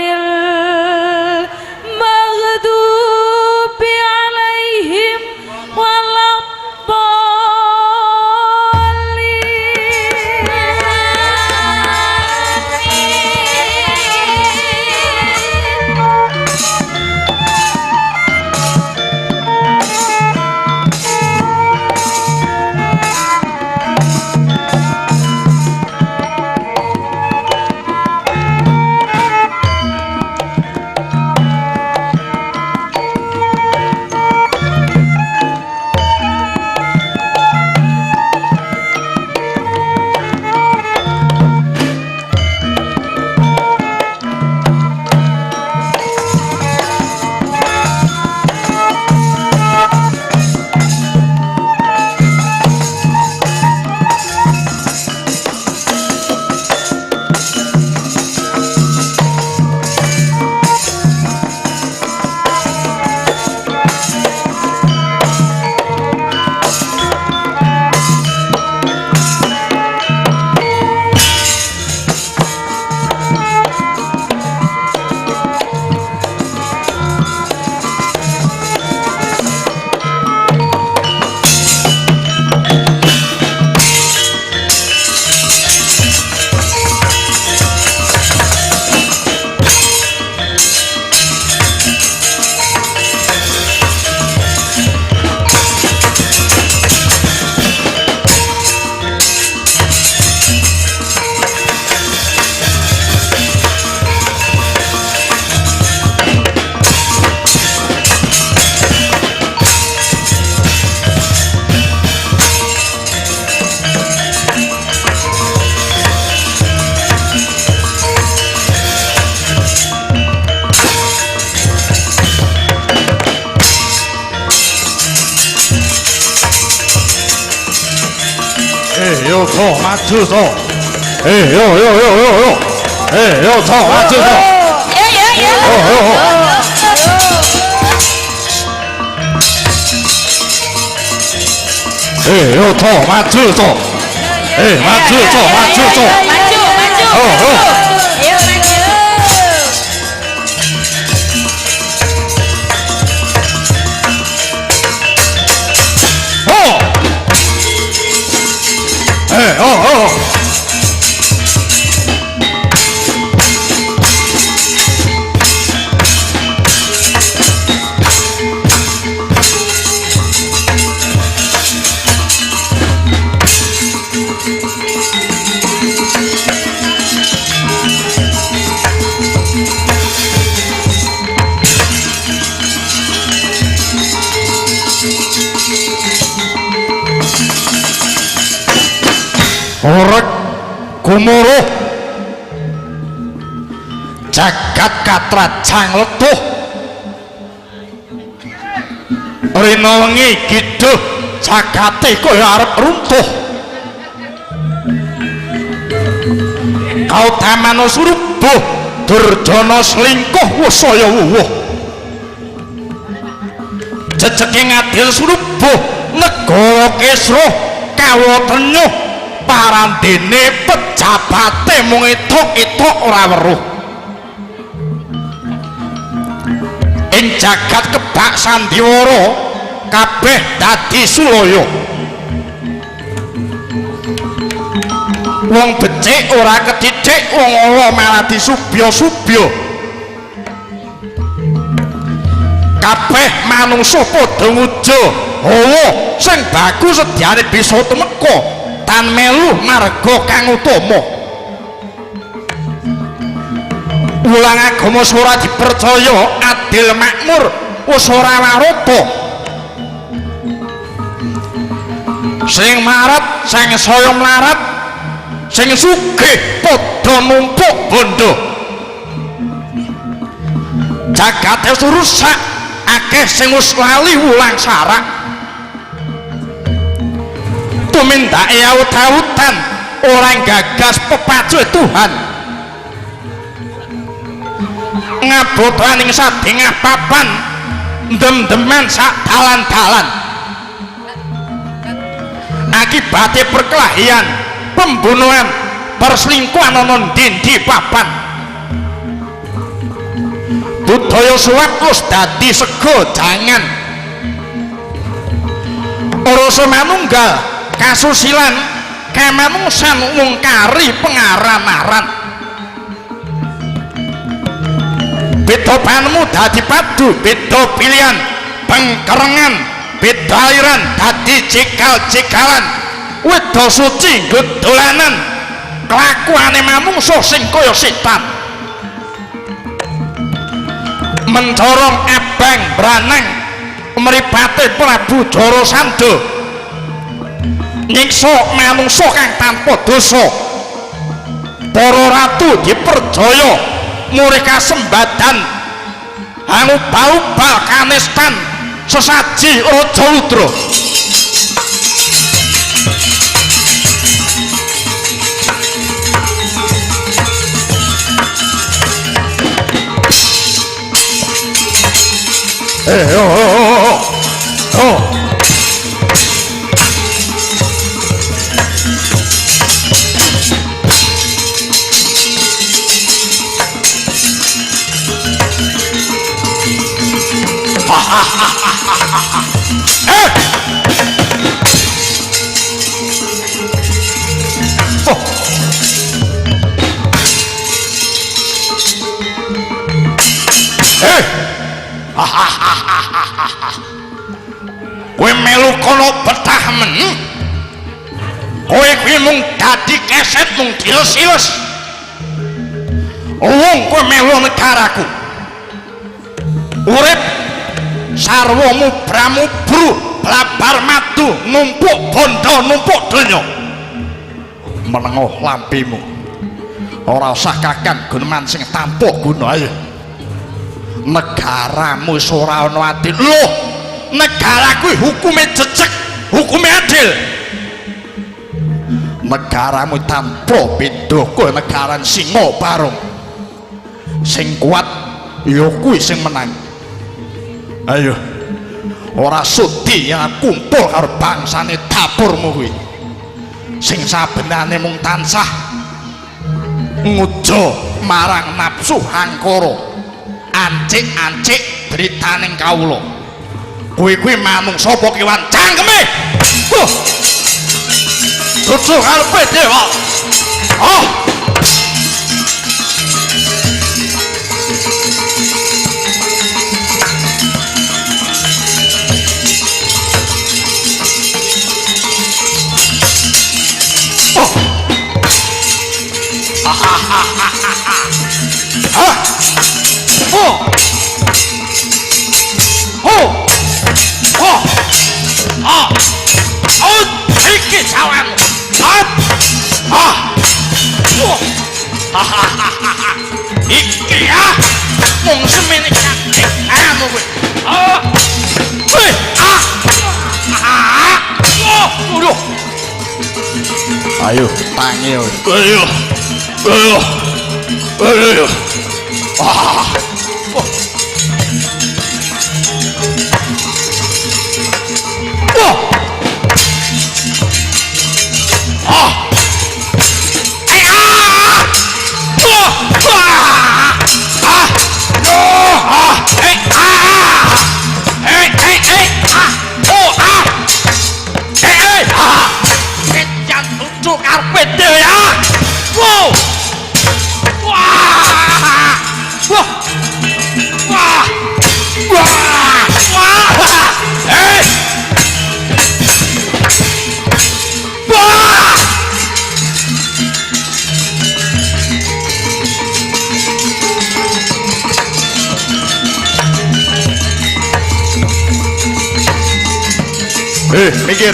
S3: المغضوب
S5: yo so maju so yo so maju so yo so maju so maju so
S2: Maju. Ayo maju.
S5: Orek kumuruh jagat katrajang letuh rina wengi kidul jagate kaya arep runtuh Kautamana surubuh Durjana selingkuh wasaya wuwuh jejeke ngadil surubuh negara Kesruh kawotenyuh parandene pejabate mung etuk-etuk ora weruh ing jagat kebak sandiwara kabeh dadi sulaya wong becik ora kedidik wong ala malah disubya-subya kabeh manungsa padha nguja hawa sing bagus sedyane bisa temeka tan melu marga kang utama ulang agama ora dipercaya adil makmur wis ora warata sing marat sing saya mlarat sing sugih padha numpuk bondo jagate rusak akeh sing wis lali wulang sarak tumindake aut-autan orang gagas pepacuh Tuhan ngabotan ing sadengah papan dem-deman sak dalan-dalan akibate perkelahian pembunuhan perselingkuhan ana ndi papan budaya suwak wis dadi sego jangan urusan manunggal kasusilan kemanungsan mungkari pengaran-aran beda panemu dadi padu beda pilihan pengkerengan beda aliran dadi cikal-cikalan weda suci gedolanan kelakuane manungsa sing kaya setan mencorong abang branang mripate Prabu Jarasandha nyiksa manungsa kang tanpa dosa para ratu diperjaya murika sembadan angubal kanistan sesaji Raja Ludra kowe melu kono betah men kowe kuwi mung dadi keset mung diles-iles wong kowe melu negaraku urip sarwamu bramubru blabar madu numpuk bondo numpuk donya menengoh lampimu ora usah kakan guneman sing tampuk guna ayo negaramu wis ora ana adil lho negara kuwi hukume jejeg hukume adil negaramu tanpa beda kowe negara Singa Barong. Sing kuat ya kuwi sing menang. Ayo ora sudi yang kumpul karo bangsane dapurmu kuwi sing sabenane mung tansah ngujo marang nafsu hangkara ancik-ancik britaning kawula. Kuwi manungsa apa kewan cangkeme? Tutup karepe dewa. Oh. Iki cawan. Iki ya. Wong semene cantik anu kowe. Ayo tangi. Ayo. Ayo. Ayo. Mikir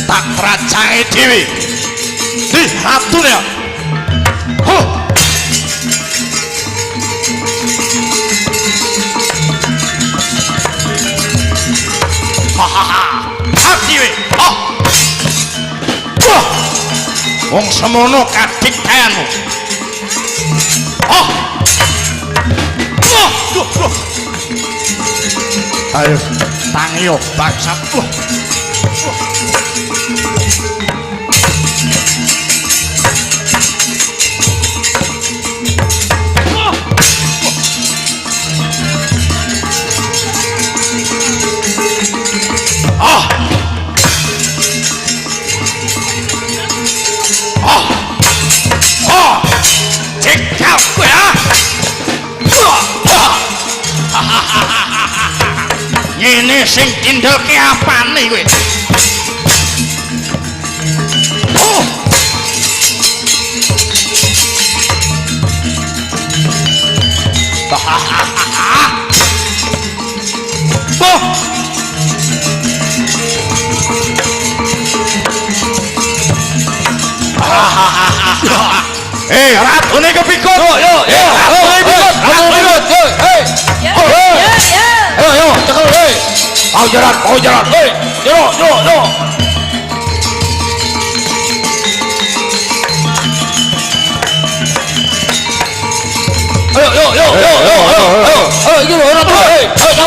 S5: tak racange dhewe di hatun ya. Dhewe wong semono kadiktenmu. Ayo tangi yo bangsat. Ini sing kindel ki apane kowe? Eh, ratune kepikut. Yo, ratune kepikut. Yo, cekel, hei. Mau jalan, hei. Yo. Ayo, iki lho ora tuh, hei. Ayo,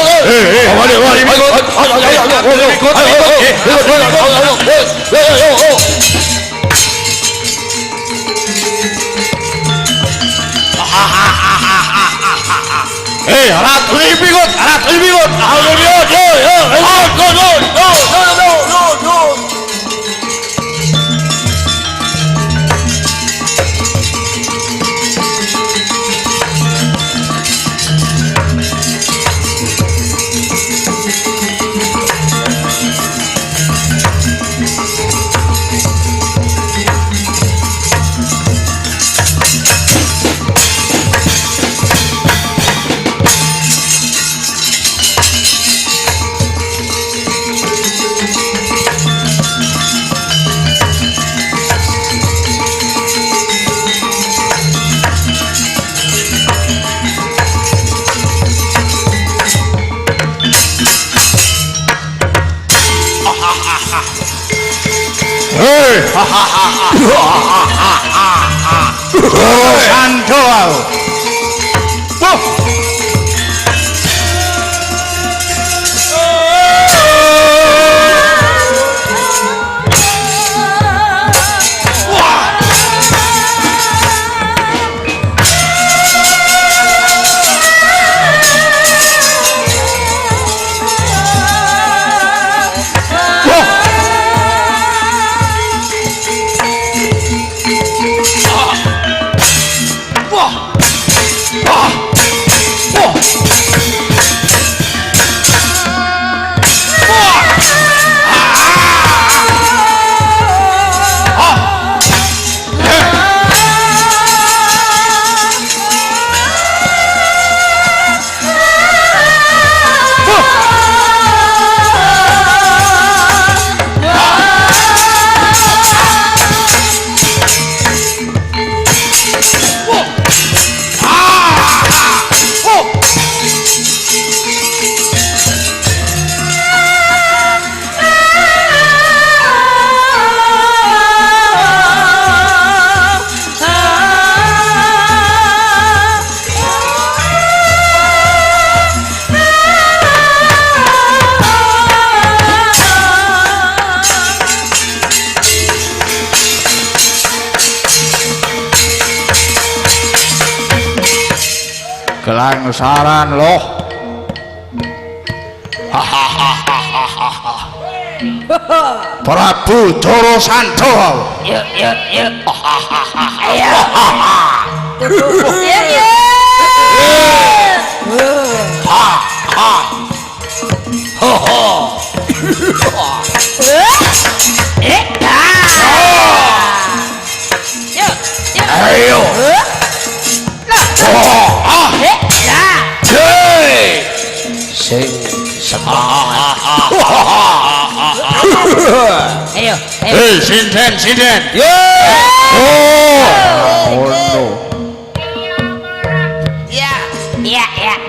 S5: Hey, alat libikut. Santo. Kelangsaran loh. Prabu Dara Santo.
S3: Yuk.
S5: Ayo.
S1: Sing semangat.
S3: Ayo.
S5: Sinden.
S3: Iya.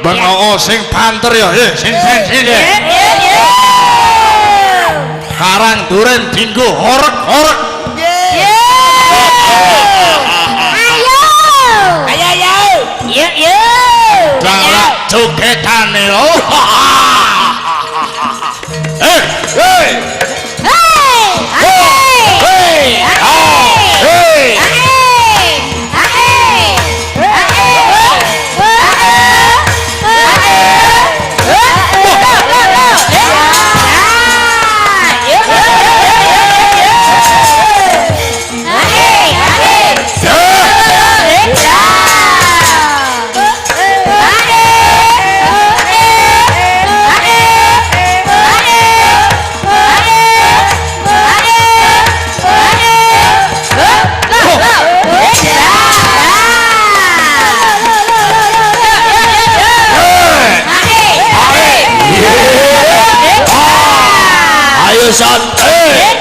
S5: Bengok sing banter ya. Sinden. Karang duren dinggo horek.
S3: Ayo.
S5: Galak jogetane lho.
S1: Ayo santai.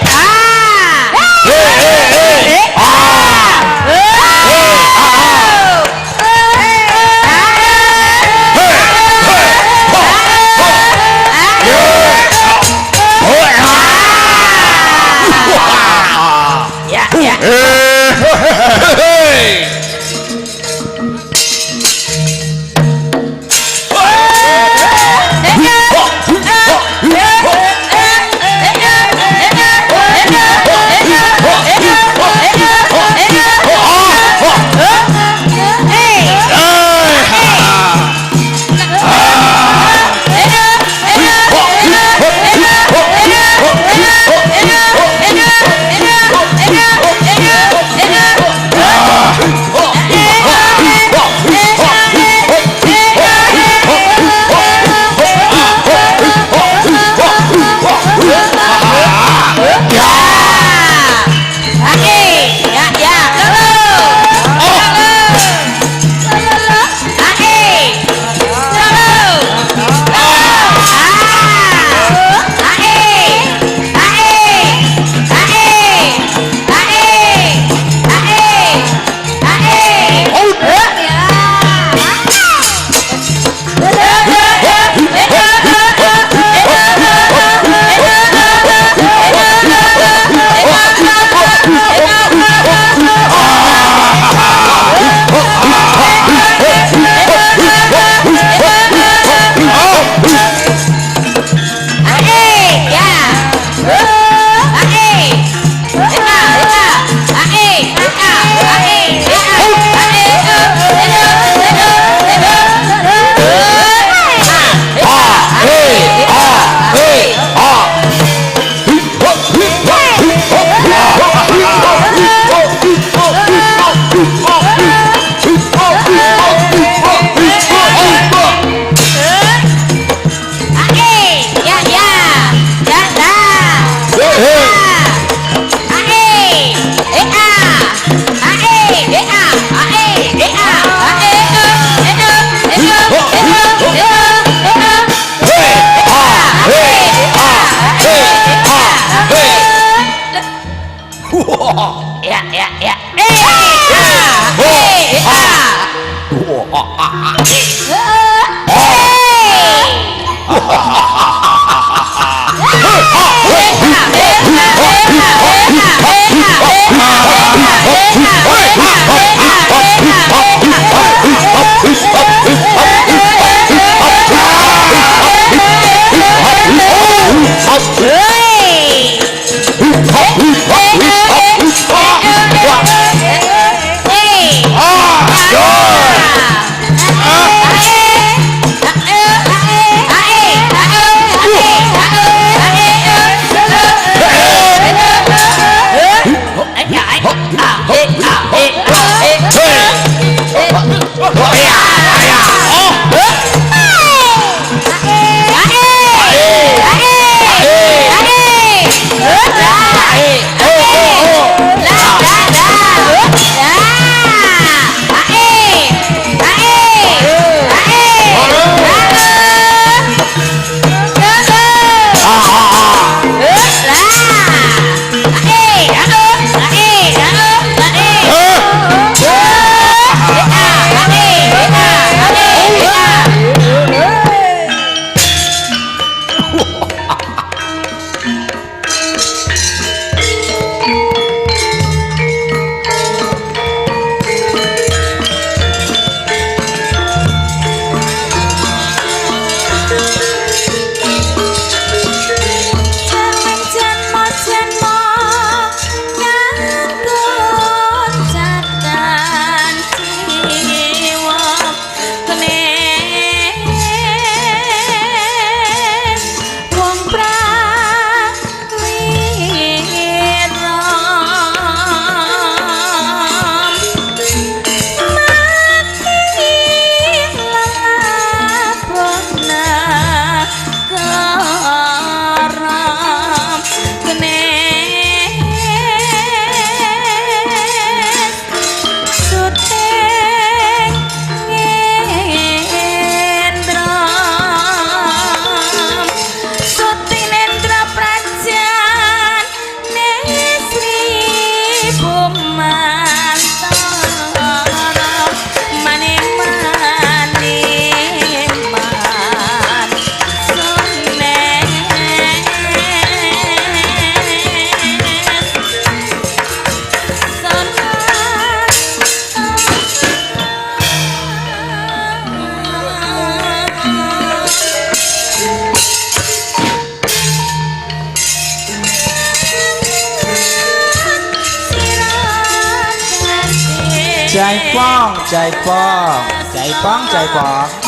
S6: ใจป้องใจป้องใจป้องใจป้อง